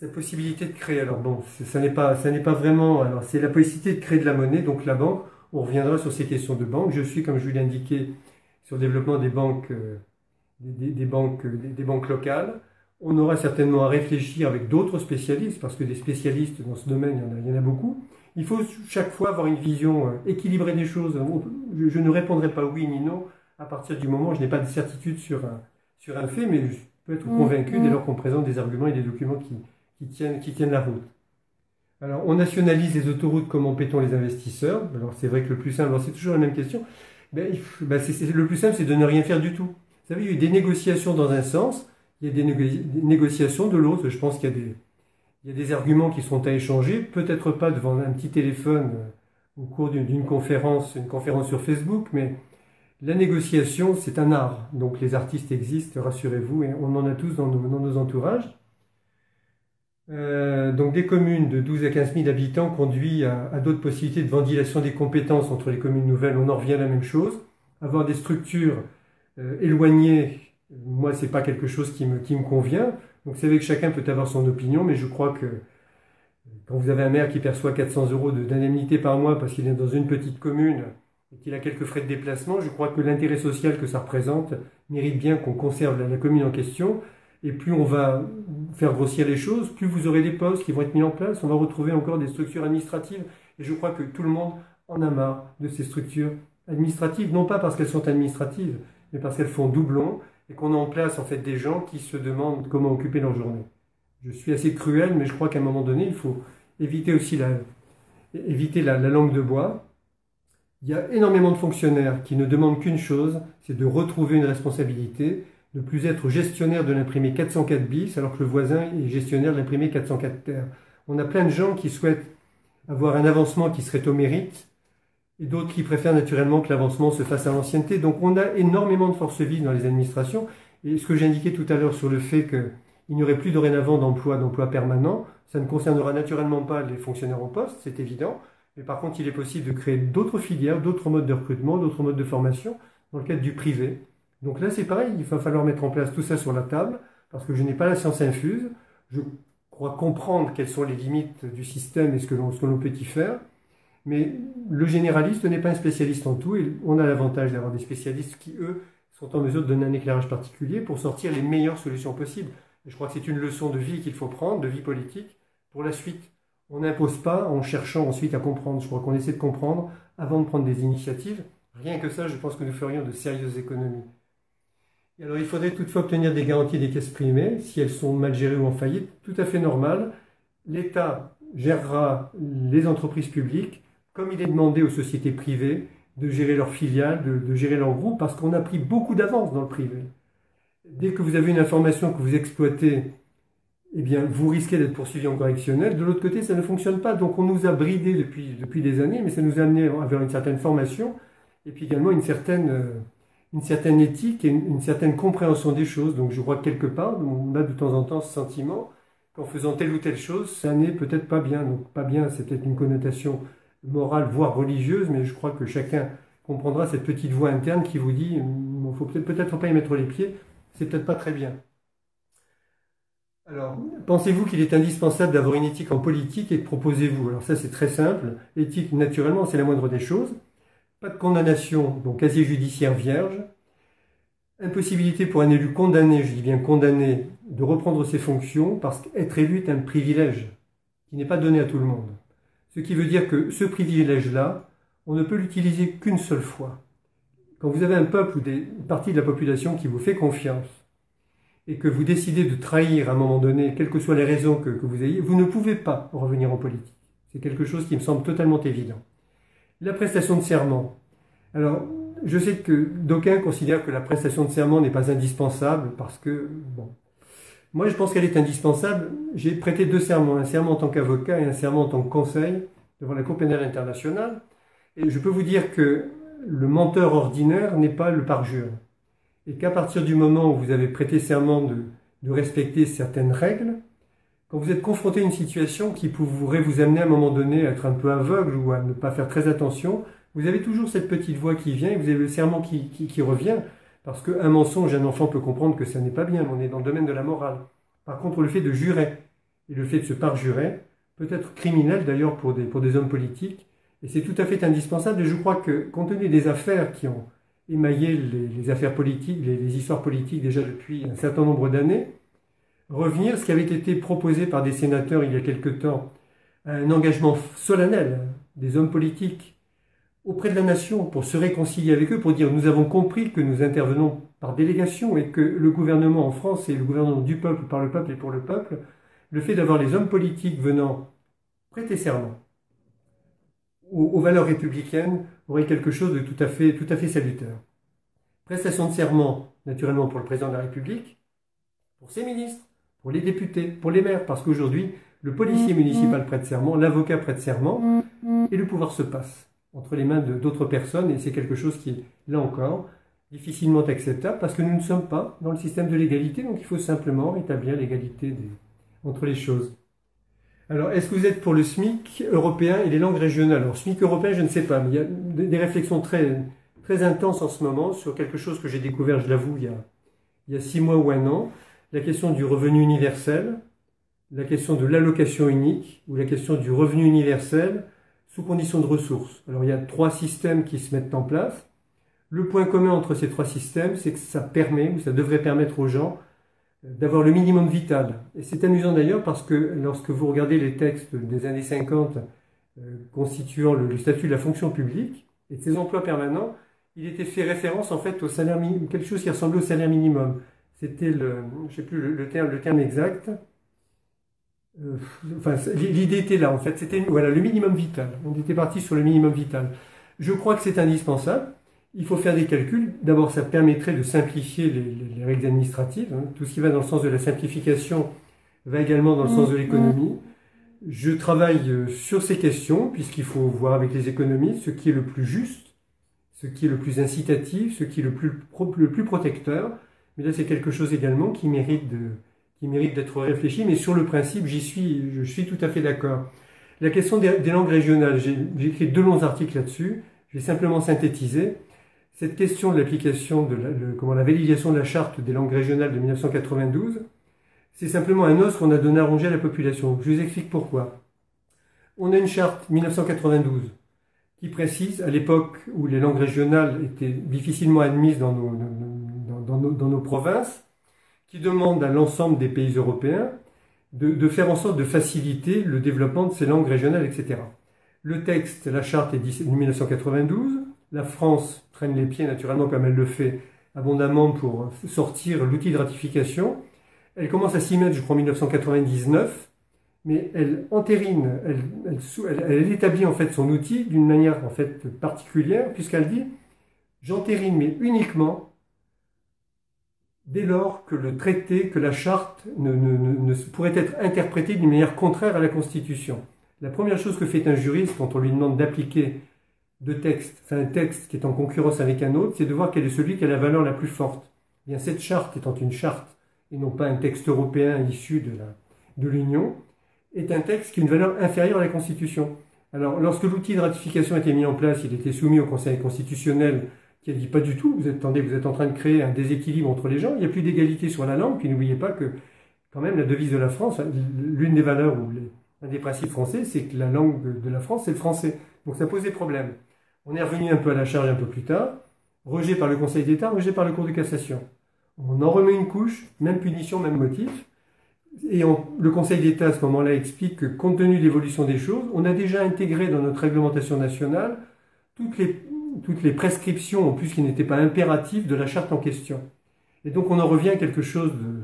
la possibilité de créer. Alors bon, ça n'est pas vraiment. Alors c'est la possibilité de créer de la monnaie, donc la banque. On reviendra sur ces questions de banque. Je suis, comme je vous l'ai indiqué, sur le développement des banques, des banques locales. On aura certainement à réfléchir avec d'autres spécialistes, parce que des spécialistes dans ce domaine, il y en a beaucoup. Il faut chaque fois avoir une vision équilibrée des choses. Je ne répondrai pas oui ni non à partir du moment où je n'ai pas de certitude sur un fait, mais je peux être convaincu dès lors qu'on présente des arguments et des documents qui tiennent la route. Alors, on nationalise les autoroutes, comment paie-t-on les investisseurs? Alors, c'est vrai que le plus simple, c'est toujours la même question. Le plus simple, c'est de ne rien faire du tout. Vous savez, il y a eu des négociations dans un sens, il y a des négociations de l'autre. Je pense qu'il y a des arguments qui seront à échanger, peut-être pas devant un petit téléphone au cours d'une conférence, une conférence sur Facebook, mais la négociation, c'est un art. Donc les artistes existent, rassurez-vous, et on en a tous dans nos entourages. Donc des communes de 12 à 15 000 habitants conduit à d'autres possibilités de ventilation des compétences entre les communes nouvelles. On en revient à la même chose. Avoir des structures éloignées, moi, c'est pas quelque chose qui me convient. Donc c'est vrai que chacun peut avoir son opinion, mais je crois que quand vous avez un maire qui perçoit 400 € d'indemnité par mois parce qu'il est dans une petite commune et qu'il a quelques frais de déplacement, je crois que l'intérêt social que ça représente mérite bien qu'on conserve la commune en question. Et plus on va faire grossir les choses, plus vous aurez des postes qui vont être mis en place, on va retrouver encore des structures administratives. Et je crois que tout le monde en a marre de ces structures administratives, non pas parce qu'elles sont administratives, mais parce qu'elles font doublon et qu'on a en place en fait des gens qui se demandent comment occuper leur journée. Je suis assez cruel, mais je crois qu'à un moment donné, il faut éviter aussi la langue de bois. Il y a énormément de fonctionnaires qui ne demandent qu'une chose, c'est de retrouver une responsabilité, ne plus être gestionnaire de l'imprimé 404 bis alors que le voisin est gestionnaire de l'imprimé 404 terre. On a plein de gens qui souhaitent avoir un avancement qui serait au mérite et d'autres qui préfèrent naturellement que l'avancement se fasse à l'ancienneté. Donc on a énormément de forces vives dans les administrations et ce que j'ai indiqué tout à l'heure sur le fait qu'il n'y aurait plus dorénavant d'emploi permanent, ça ne concernera naturellement pas les fonctionnaires au poste, c'est évident, mais par contre il est possible de créer d'autres filières, d'autres modes de recrutement, d'autres modes de formation dans le cadre du privé. Donc là, c'est pareil, il va falloir mettre en place tout ça sur la table, parce que je n'ai pas la science infuse. Je crois comprendre quelles sont les limites du système et ce que l'on peut y faire. Mais le généraliste n'est pas un spécialiste en tout, et on a l'avantage d'avoir des spécialistes qui, eux, sont en mesure de donner un éclairage particulier pour sortir les meilleures solutions possibles. Et je crois que c'est une leçon de vie qu'il faut prendre, de vie politique, pour la suite. On n'impose pas en cherchant ensuite à comprendre. Je crois qu'on essaie de comprendre avant de prendre des initiatives. Rien que ça, je pense que nous ferions de sérieuses économies. Alors, il faudrait toutefois obtenir des garanties des caisses privées, si elles sont mal gérées ou en faillite, tout à fait normal. L'État gérera les entreprises publiques comme il est demandé aux sociétés privées de gérer leurs filiales, de gérer leurs groupes, parce qu'on a pris beaucoup d'avance dans le privé. Dès que vous avez une information que vous exploitez, eh bien, vous risquez d'être poursuivi en correctionnel. De l'autre côté, ça ne fonctionne pas. Donc, on nous a bridés depuis des années, mais ça nous a amené à avoir une certaine formation et puis également une certaine une certaine éthique et une certaine compréhension des choses. Donc je crois que quelque part, on a de temps en temps ce sentiment qu'en faisant telle ou telle chose, ça n'est peut-être pas bien. Donc pas bien, c'est peut-être une connotation morale, voire religieuse, mais je crois que chacun comprendra cette petite voix interne qui vous dit il faut peut-être pas y mettre les pieds, c'est peut-être pas très bien. Alors, pensez-vous qu'il est indispensable d'avoir une éthique en politique et que proposez-vous? Alors ça, c'est très simple. L'éthique, naturellement, c'est la moindre des choses. Pas de condamnation, donc casier judiciaire vierge. Impossibilité pour un élu condamné, je dis bien condamné, de reprendre ses fonctions parce qu'être élu est un privilège qui n'est pas donné à tout le monde. Ce qui veut dire que ce privilège-là, on ne peut l'utiliser qu'une seule fois. Quand vous avez un peuple ou une partie de la population qui vous fait confiance et que vous décidez de trahir à un moment donné, quelles que soient les raisons que vous ayez, vous ne pouvez pas revenir en politique. C'est quelque chose qui me semble totalement évident. La prestation de serment. Alors, je sais que d'aucuns considèrent que la prestation de serment n'est pas indispensable parce que, bon, moi je pense qu'elle est indispensable. J'ai prêté 2 serments, un serment en tant qu'avocat et un serment en tant que conseil devant la Cour pénale internationale. Et je peux vous dire que le menteur ordinaire n'est pas le parjure. Et qu'à partir du moment où vous avez prêté serment de respecter certaines règles, quand vous êtes confronté à une situation qui pourrait vous amener à un moment donné à être un peu aveugle ou à ne pas faire très attention, vous avez toujours cette petite voix qui vient et vous avez le serment qui revient. Parce qu'un mensonge, un enfant peut comprendre que ça n'est pas bien, on est dans le domaine de la morale. Par contre, le fait de jurer et le fait de se parjurer peut être criminel d'ailleurs pour des hommes politiques. Et c'est tout à fait indispensable. Et je crois que, compte tenu des affaires qui ont émaillé les affaires politiques, les histoires politiques déjà depuis un certain nombre d'années, revenir, ce qui avait été proposé par des sénateurs il y a quelque temps, un engagement solennel des hommes politiques auprès de la nation pour se réconcilier avec eux, pour dire nous avons compris que nous intervenons par délégation et que le gouvernement en France est le gouvernement du peuple, par le peuple et pour le peuple, le fait d'avoir les hommes politiques venant prêter serment aux valeurs républicaines aurait quelque chose de tout à fait salutaire. Prestation de serment, naturellement, pour le président de la République, pour ses ministres, pour les députés, pour les maires, parce qu'aujourd'hui, le policier municipal prête serment, l'avocat prête serment, et le pouvoir se passe entre les mains d'autres personnes, et c'est quelque chose qui est, là encore, difficilement acceptable, parce que nous ne sommes pas dans le système de l'égalité, donc il faut simplement rétablir l'égalité entre les choses. Alors, est-ce que vous êtes pour le SMIC européen et les langues régionales? Alors, SMIC européen, je ne sais pas, mais il y a des réflexions très, très intenses en ce moment sur quelque chose que j'ai découvert, je l'avoue, il y a 6 mois ou 1 an, la question du revenu universel, la question de l'allocation unique, ou la question du revenu universel sous condition de ressources. Alors, il y a 3 systèmes qui se mettent en place. Le point commun entre ces 3 systèmes, c'est que ça permet, ou ça devrait permettre aux gens, d'avoir le minimum vital. Et c'est amusant d'ailleurs parce que lorsque vous regardez les textes des années 50 constituant le statut de la fonction publique et de ses emplois permanents, il était fait référence en fait au salaire minimum, quelque chose qui ressemblait au salaire minimum. C'était je sais plus le terme exact. Enfin, l'idée était là en fait, c'était voilà, le minimum vital. On était parti sur le minimum vital. Je crois que c'est indispensable. Il faut faire des calculs. D'abord, ça permettrait de simplifier les règles administratives. Tout ce qui va dans le sens de la simplification va également dans le sens de l'économie. Je travaille sur ces questions, puisqu'il faut voir avec les économistes ce qui est le plus juste, ce qui est le plus incitatif, ce qui est le plus protecteur. Mais là, c'est quelque chose également qui mérite d'être réfléchi. Mais sur le principe, je suis tout à fait d'accord. La question des langues régionales, j'ai écrit 2 longs articles là-dessus. Je vais simplement synthétiser. Cette question de l'application de la validation de la charte des langues régionales de 1992, c'est simplement un os qu'on a donné à ronger à la population. Je vous explique pourquoi. On a une charte 1992 qui précise, à l'époque où les langues régionales étaient difficilement admises dans nos provinces, qui demande à l'ensemble des pays européens de faire en sorte de faciliter le développement de ces langues régionales, etc. Le texte, la charte est de 1992. La France traîne les pieds naturellement comme elle le fait abondamment pour sortir l'outil de ratification. Elle commence à s'y mettre, je crois, en 1999, mais elle entérine, elle établit en fait son outil d'une manière en fait particulière, puisqu'elle dit « j'entérine, mais uniquement dès lors que le traité, que la charte ne pourrait être interprétée d'une manière contraire à la Constitution ». La première chose que fait un juriste quand on lui demande d'appliquer deux textes, enfin un texte qui est en concurrence avec un autre, c'est de voir quel est celui qui a la valeur la plus forte. Eh bien, cette charte étant une charte et non pas un texte européen issu de l'Union, est un texte qui a une valeur inférieure à la Constitution. Alors, lorsque l'outil de ratification a été mis en place, il était soumis au Conseil constitutionnel qui a dit pas du tout, attendez, vous êtes en train de créer un déséquilibre entre les gens, il n'y a plus d'égalité sur la langue, puis n'oubliez pas que, quand même, la devise de la France, l'une des valeurs ou un des principes français, c'est que la langue de la France, c'est le français. Donc ça posait problème. On est revenu un peu à la charge un peu plus tard, rejet par le Conseil d'État, rejet par le Cour de cassation. On en remet une couche, même punition, même motif. Et le Conseil d'État, à ce moment-là, explique que, compte tenu de l'évolution des choses, on a déjà intégré dans notre réglementation nationale toutes les prescriptions, en plus qui n'étaient pas impératives, de la charte en question. Et donc on en revient à quelque chose de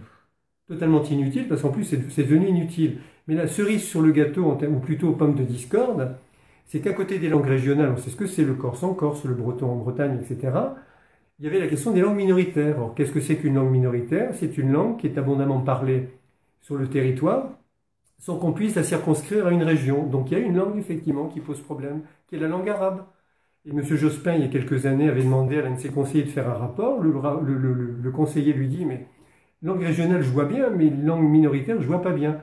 totalement inutile, parce qu'en plus c'est devenu inutile. Mais la cerise sur le gâteau, ou plutôt aux pommes de discorde, c'est qu'à côté des langues régionales, on sait ce que c'est le corse en Corse, le breton en Bretagne, etc., il y avait la question des langues minoritaires. Alors qu'est-ce que c'est qu'une langue minoritaire? C'est une langue qui est abondamment parlée sur le territoire, sans qu'on puisse la circonscrire à une région. Donc il y a une langue, effectivement, qui pose problème, qui est la langue arabe. Et M. Jospin, il y a quelques années, avait demandé à l'un de ses conseillers de faire un rapport. Le conseiller lui dit, mais langue régionale, je vois bien, mais langue minoritaire, je vois pas bien.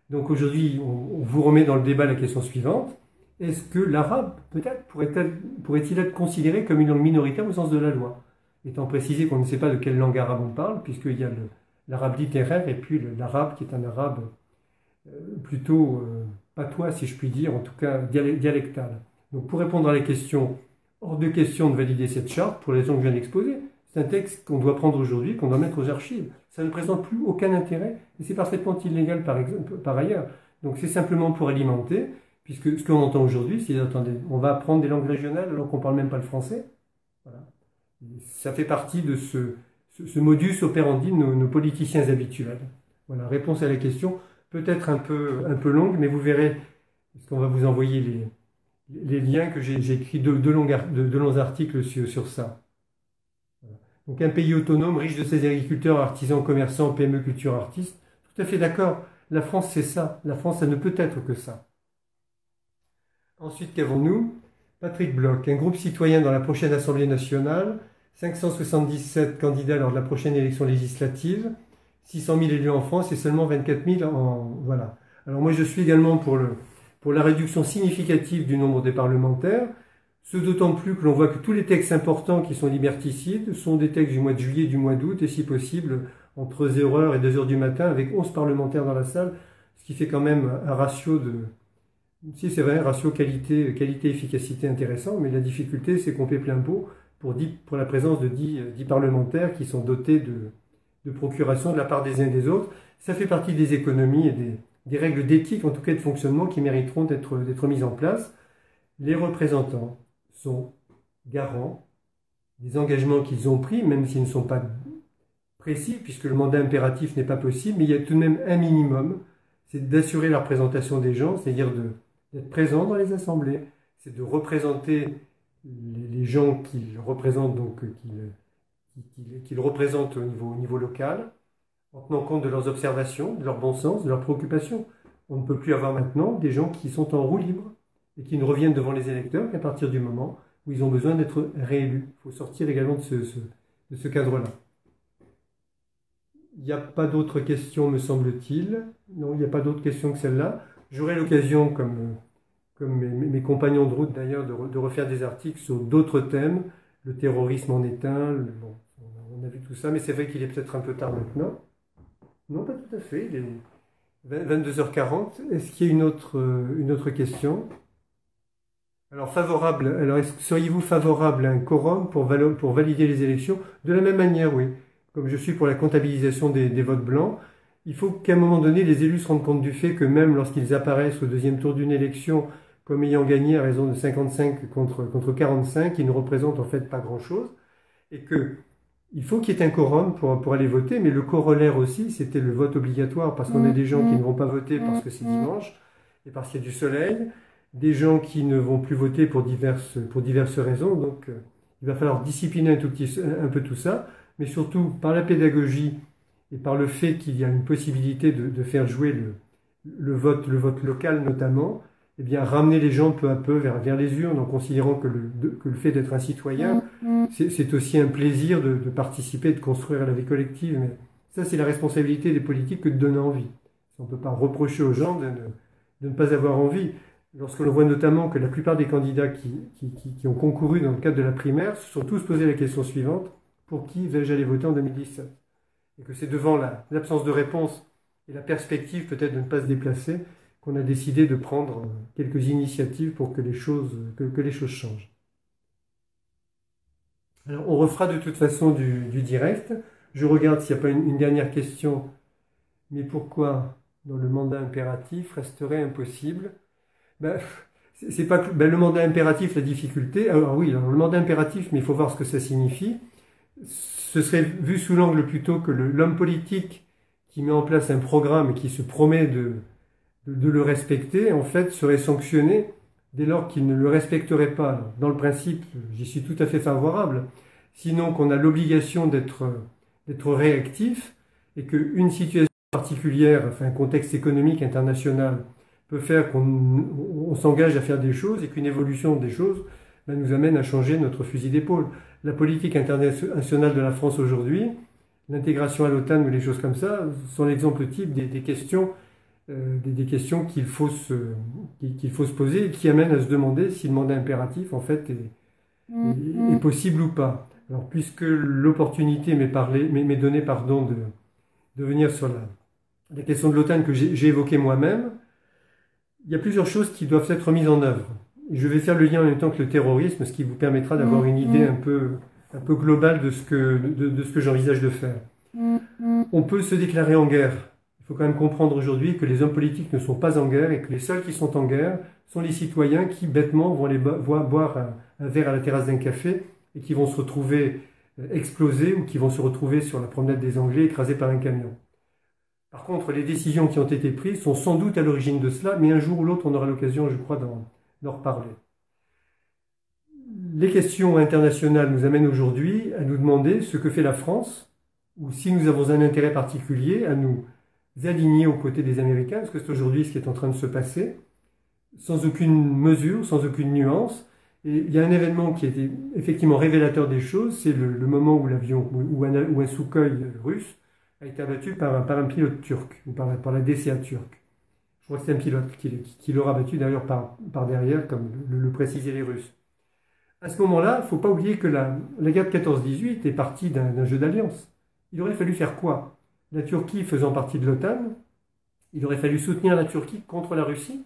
Donc aujourd'hui, on vous remet dans le débat la question suivante. Est-ce que l'arabe, peut-être, pourrait-il être considéré comme une langue minoritaire au sens de la loi? Étant précisé qu'on ne sait pas de quelle langue arabe on parle, puisqu'il y a l'arabe littéraire et puis l'arabe qui est un arabe plutôt patois, si je puis dire, en tout cas dialectal. Donc pour répondre à la question, hors de question de valider cette charte, pour les raisons que je viens d'exposer. C'est un texte qu'on doit prendre aujourd'hui, qu'on doit mettre aux archives. Ça ne présente plus aucun intérêt, et c'est parfaitement illégal par ailleurs. Donc c'est simplement pour alimenter, puisque ce qu'on entend aujourd'hui, c'est, attendez, on va apprendre des langues régionales alors qu'on ne parle même pas le français. Voilà. Ça fait partie de ce modus operandi de nos politiciens habituels. Voilà, réponse à la question, peut-être un peu longue, mais vous verrez, parce qu'on va vous envoyer les liens que j'ai écrits de longs articles sur ça. Voilà. Donc un pays autonome, riche de ses agriculteurs, artisans, commerçants, PME, culture, artistes, tout à fait d'accord. La France, c'est ça. La France, ça ne peut être que ça. Ensuite, qu'avons-nous? Patrick Bloch, un groupe citoyen dans la prochaine Assemblée nationale, 577 candidats lors de la prochaine élection législative, 600 000 élus en France et seulement 24 000 Voilà. Alors moi, je suis également pour la réduction significative du nombre des parlementaires, ce d'autant plus que l'on voit que tous les textes importants qui sont liberticides sont des textes du mois de juillet et du mois d'août, et si possible, entre 0h et 2h du matin, avec 11 parlementaires dans la salle, ce qui fait quand même un ratio si c'est vrai, un ratio qualité-efficacité intéressant, mais la difficulté, c'est qu'on fait plein pot pour la présence de 10 parlementaires qui sont dotés de procuration de la part des uns et des autres. Ça fait partie des économies et des règles d'éthique, en tout cas de fonctionnement, qui mériteront d'être mises en place. Les représentants sont garants des engagements qu'ils ont pris, même s'ils ne sont pas précis, puisque le mandat impératif n'est pas possible, mais il y a tout de même un minimum, c'est d'assurer la représentation des gens, c'est-à-dire d'être présent dans les assemblées, c'est de représenter les gens qu'ils représentent, donc qu'ils représentent au niveau local, en tenant compte de leurs observations, de leur bon sens, de leurs préoccupations. On ne peut plus avoir maintenant des gens qui sont en roue libre et qui ne reviennent devant les électeurs qu'à partir du moment où ils ont besoin d'être réélus. Il faut sortir également de ce cadre-là. Il n'y a pas d'autres questions, me semble-t-il. Non, il n'y a pas d'autres questions que celle-là. J'aurai l'occasion, comme mes compagnons de route d'ailleurs, de refaire des articles sur d'autres thèmes. Le terrorisme en est un. Bon, on a vu tout ça, mais c'est vrai qu'il est peut-être un peu tard maintenant. Non, pas tout à fait. Il est 22h40. Est-ce qu'il y a une autre question? Alors, favorable. Alors, seriez-vous favorable à un quorum pour valider les élections? De la même manière, oui. Comme je suis pour la comptabilisation des votes blancs, il faut qu'à un moment donné, les élus se rendent compte du fait que même lorsqu'ils apparaissent au deuxième tour d'une élection comme ayant gagné à raison de 55 contre 45, ils ne représentent en fait pas grand-chose, et qu'il faut qu'il y ait un quorum pour aller voter, mais le corollaire aussi, c'était le vote obligatoire, parce qu'on a des gens qui ne vont pas voter parce que c'est dimanche, et parce qu'il y a du soleil, des gens qui ne vont plus voter pour diverses raisons, donc il va falloir discipliner un peu tout ça, mais surtout par la pédagogie et par le fait qu'il y a une possibilité de faire jouer le vote local notamment, eh bien, ramener les gens peu à peu vers les urnes en considérant que le fait d'être un citoyen, c'est aussi un plaisir de participer, de construire la vie collective. Mais ça, c'est la responsabilité des politiques que de donner envie. On ne peut pas reprocher aux gens de ne pas avoir envie. Lorsque l'on voit notamment que la plupart des candidats qui ont concouru dans le cadre de la primaire se sont tous posé la question suivante: pour qui vais-je aller voter en 2017? Et que c'est devant l'absence de réponse et la perspective peut-être de ne pas se déplacer qu'on a décidé de prendre quelques initiatives pour que les choses changent. Alors on refera de toute façon du direct. Je regarde s'il n'y a pas une dernière question. Mais pourquoi, dans le mandat impératif, resterait impossible? C'est pas le mandat impératif, la difficulté. Alors oui, alors le mandat impératif, mais il faut voir ce que ça signifie. Ce serait vu sous l'angle plutôt que l'homme politique qui met en place un programme et qui se promet de le respecter, en fait, serait sanctionné dès lors qu'il ne le respecterait pas. Dans le principe, j'y suis tout à fait favorable. Sinon qu'on a l'obligation d'être réactif et qu'une situation particulière, enfin un contexte économique international, peut faire qu'on s'engage à faire des choses et qu'une évolution des choses nous amène à changer notre fusil d'épaule. La politique internationale de la France aujourd'hui, l'intégration à l'OTAN ou les choses comme ça, sont l'exemple type des questions qu'il faut se poser et qui amènent à se demander si le mandat impératif en fait est possible ou pas. Alors puisque l'opportunité m'est donnée de venir sur la question de l'OTAN que j'ai évoquée moi-même, il y a plusieurs choses qui doivent être mises en œuvre. Je vais faire le lien en même temps que le terrorisme, ce qui vous permettra d'avoir une idée un peu globale de ce que j'envisage de faire. On peut se déclarer en guerre. Il faut quand même comprendre aujourd'hui que les hommes politiques ne sont pas en guerre et que les seuls qui sont en guerre sont les citoyens qui, bêtement, vont aller boire un verre à la terrasse d'un café et qui vont se retrouver explosés ou qui vont se retrouver sur la promenade des Anglais écrasés par un camion. Par contre, les décisions qui ont été prises sont sans doute à l'origine de cela, mais un jour ou l'autre, on aura l'occasion, je crois, d'en reparler. Les questions internationales nous amènent aujourd'hui à nous demander ce que fait la France, ou si nous avons un intérêt particulier à nous aligner aux côtés des Américains, parce que c'est aujourd'hui ce qui est en train de se passer, sans aucune mesure, sans aucune nuance. Et il y a un événement qui était effectivement révélateur des choses, c'est le moment où un Sukhoi russe a été abattu par un pilote turc, ou par la DCA turque. Je crois que c'est un pilote qui l'aura abattu d'ailleurs par derrière, comme le précisaient les Russes. À ce moment-là, il ne faut pas oublier que la guerre de 14-18 est partie d'un jeu d'alliance. Il aurait fallu faire quoi? La Turquie faisant partie de l'OTAN, il aurait fallu soutenir la Turquie contre la Russie.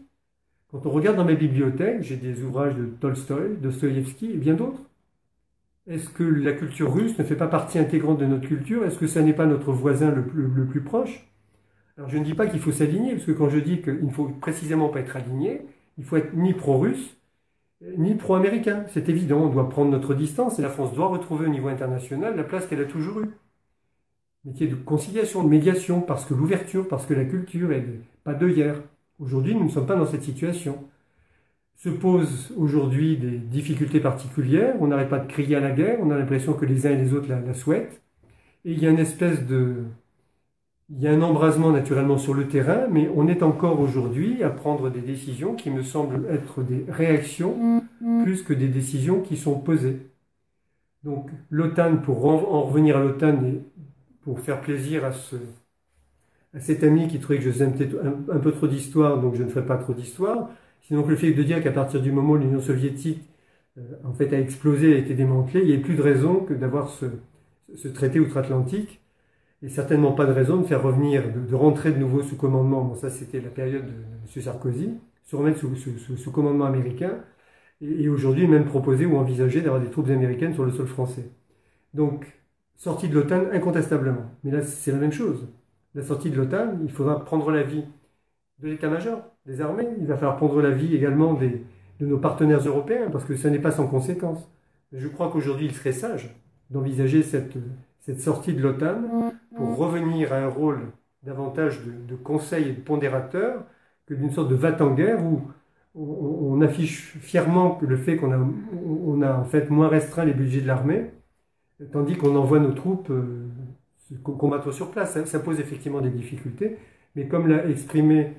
Quand on regarde dans mes bibliothèques, j'ai des ouvrages de Tolstoï, Dostoïevski et bien d'autres. Est-ce que la culture russe ne fait pas partie intégrante de notre culture? Est-ce que ça n'est pas notre voisin le plus proche? Alors je ne dis pas qu'il faut s'aligner, parce que quand je dis qu'il ne faut précisément pas être aligné, il faut être ni pro-russe, ni pro-américain. C'est évident, on doit prendre notre distance et la France doit retrouver au niveau international la place qu'elle a toujours eue. Métier de conciliation, de médiation, parce que l'ouverture, parce que la culture est pas d'œillère. Aujourd'hui, nous ne sommes pas dans cette situation. Se posent aujourd'hui des difficultés particulières, on n'arrête pas de crier à la guerre, on a l'impression que les uns et les autres la souhaitent, et il y a il y a un embrasement naturellement sur le terrain, mais on est encore aujourd'hui à prendre des décisions qui me semblent être des réactions plus que des décisions qui sont posées. Donc l'OTAN, pour en revenir à l'OTAN et pour faire plaisir à cet ami qui trouvait que je faisais peut-être un peu trop d'histoire, donc je ne ferai pas trop d'histoire. Sinon, le fait de dire qu'à partir du moment où l'Union soviétique en fait a explosé, a été démantelée, il n'y a plus de raison que d'avoir ce traité outre-Atlantique, et certainement pas de raison de faire revenir, de rentrer de nouveau sous commandement. Bon, ça c'était la période de M. Sarkozy, se remettre sous commandement américain, et aujourd'hui même proposer ou envisager d'avoir des troupes américaines sur le sol français. Donc, sortie de l'OTAN incontestablement. Mais là, c'est la même chose. La sortie de l'OTAN, il faudra prendre l'avis de l'état-major, des armées. Il va falloir prendre l'avis également de nos partenaires européens, parce que ça n'est pas sans conséquence. Je crois qu'aujourd'hui, il serait sage d'envisager cette sortie de l'OTAN pour revenir à un rôle davantage de conseil et de pondérateur que d'une sorte de va-t-en-guerre où on affiche fièrement le fait qu'on a en fait moins restreint les budgets de l'armée, tandis qu'on envoie nos troupes combattre sur place. Ça pose effectivement des difficultés, mais comme l'a exprimé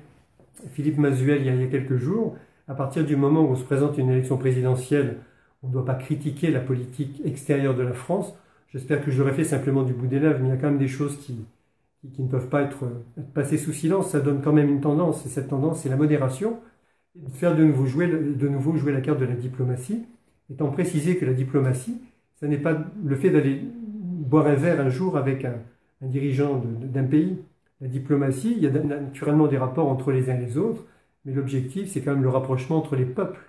Philippe Mazuel il y a quelques jours, à partir du moment où on se présente à une élection présidentielle, on ne doit pas critiquer la politique extérieure de la France. J'espère que je l'aurais fait simplement du bout des lèvres, mais il y a quand même des choses qui ne peuvent pas être passées sous silence. Ça donne quand même une tendance, et cette tendance, c'est la modération, et de faire de nouveau jouer la carte de la diplomatie, étant précisé que la diplomatie, ce n'est pas le fait d'aller boire un verre un jour avec un dirigeant d'un pays. La diplomatie, il y a naturellement des rapports entre les uns et les autres, mais l'objectif, c'est quand même le rapprochement entre les peuples.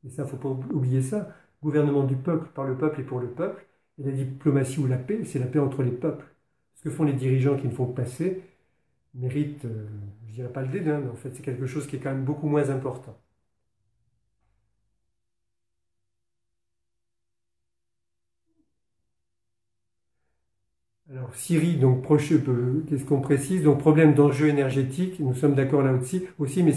Et ça, il ne faut pas oublier ça. Gouvernement du peuple, par le peuple et pour le peuple. Et la diplomatie ou la paix, c'est la paix entre les peuples. Ce que font les dirigeants qui ne font que passer mérite, je ne dirais pas le dédain, mais en fait, c'est quelque chose qui est quand même beaucoup moins important. Alors, Syrie, donc, qu'est-ce qu'on précise? Donc, problème d'enjeu énergétique, nous sommes d'accord là aussi, mais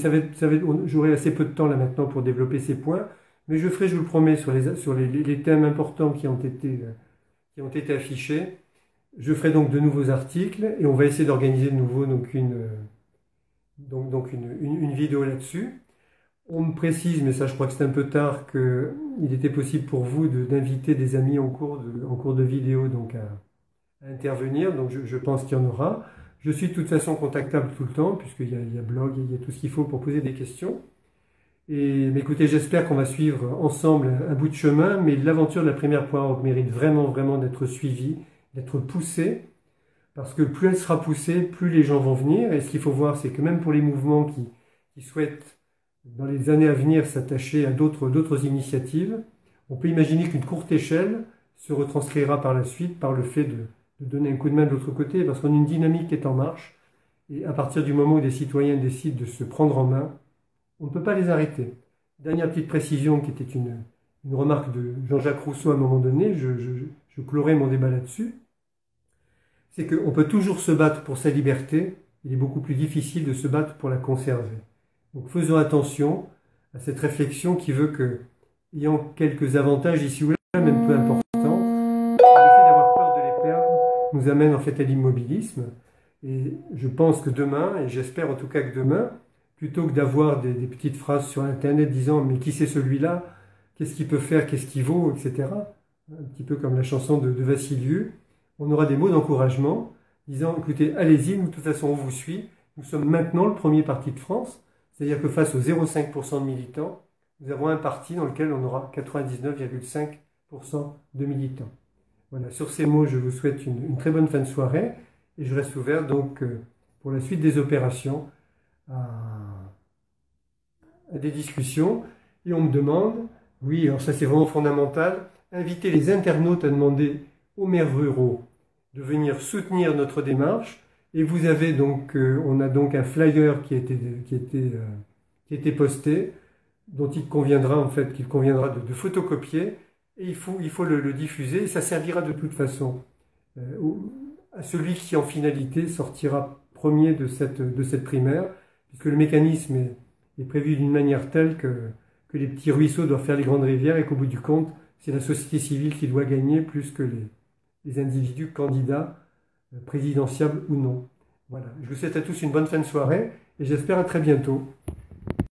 j'aurai assez peu de temps là maintenant pour développer ces points, mais je ferai, je vous le promets, sur les thèmes importants qui ont été affichés. Je ferai donc de nouveaux articles et on va essayer d'organiser de nouveau donc une vidéo là-dessus. On me précise, mais ça je crois que c'est un peu tard, qu'il était possible pour vous d'inviter des amis en cours de vidéo donc à intervenir, donc je pense qu'il y en aura. Je suis de toute façon contactable tout le temps, puisqu'il y a blog, il y a tout ce qu'il faut pour poser des questions. Mais écoutez, j'espère qu'on va suivre ensemble un bout de chemin, mais l'aventure de la primaire.org mérite vraiment, vraiment d'être suivie, d'être poussée, parce que plus elle sera poussée, plus les gens vont venir, et ce qu'il faut voir, c'est que même pour les mouvements qui souhaitent, dans les années à venir, s'attacher à d'autres initiatives, on peut imaginer qu'une courte échelle se retranscrira par la suite par le fait de donner un coup de main de l'autre côté, parce qu'on a une dynamique qui est en marche, et à partir du moment où des citoyens décident de se prendre en main, on ne peut pas les arrêter. Dernière petite précision qui était une remarque de Jean-Jacques Rousseau à un moment donné, je clorai mon débat là-dessus, c'est qu'on peut toujours se battre pour sa liberté, il est beaucoup plus difficile de se battre pour la conserver. Donc faisons attention à cette réflexion qui veut que, ayant quelques avantages ici ou là, même peu importants, le fait d'avoir peur de les perdre nous amène en fait à l'immobilisme. Et je pense que demain, et j'espère en tout cas que demain, plutôt que d'avoir des petites phrases sur Internet disant « mais qui c'est celui-là? Qu'est-ce qu'il peut faire? Qu'est-ce qu'il vaut? » etc. Un petit peu comme la chanson de Vassilieu. On aura des mots d'encouragement disant « écoutez, allez-y, nous de toute façon on vous suit. Nous sommes maintenant le premier parti de France. » C'est-à-dire que face aux 0,5% de militants, nous avons un parti dans lequel on aura 99,5% de militants. Voilà, sur ces mots, je vous souhaite une très bonne fin de soirée et je reste ouvert donc pour la suite des opérations à des discussions. Et on me demande, oui, alors ça c'est vraiment fondamental, inviter les internautes à demander aux maires ruraux de venir soutenir notre démarche. Et vous avez donc, on a donc un flyer qui a été posté, dont il conviendra en fait, de photocopier, et il faut le diffuser, et ça servira de toute façon à celui qui en finalité sortira premier de cette primaire, puisque le mécanisme est prévu d'une manière telle que les petits ruisseaux doivent faire les grandes rivières, et qu'au bout du compte, c'est la société civile qui doit gagner plus que les individus candidats, présidentiables ou non. Voilà, je vous souhaite à tous une bonne fin de soirée, et j'espère à très bientôt.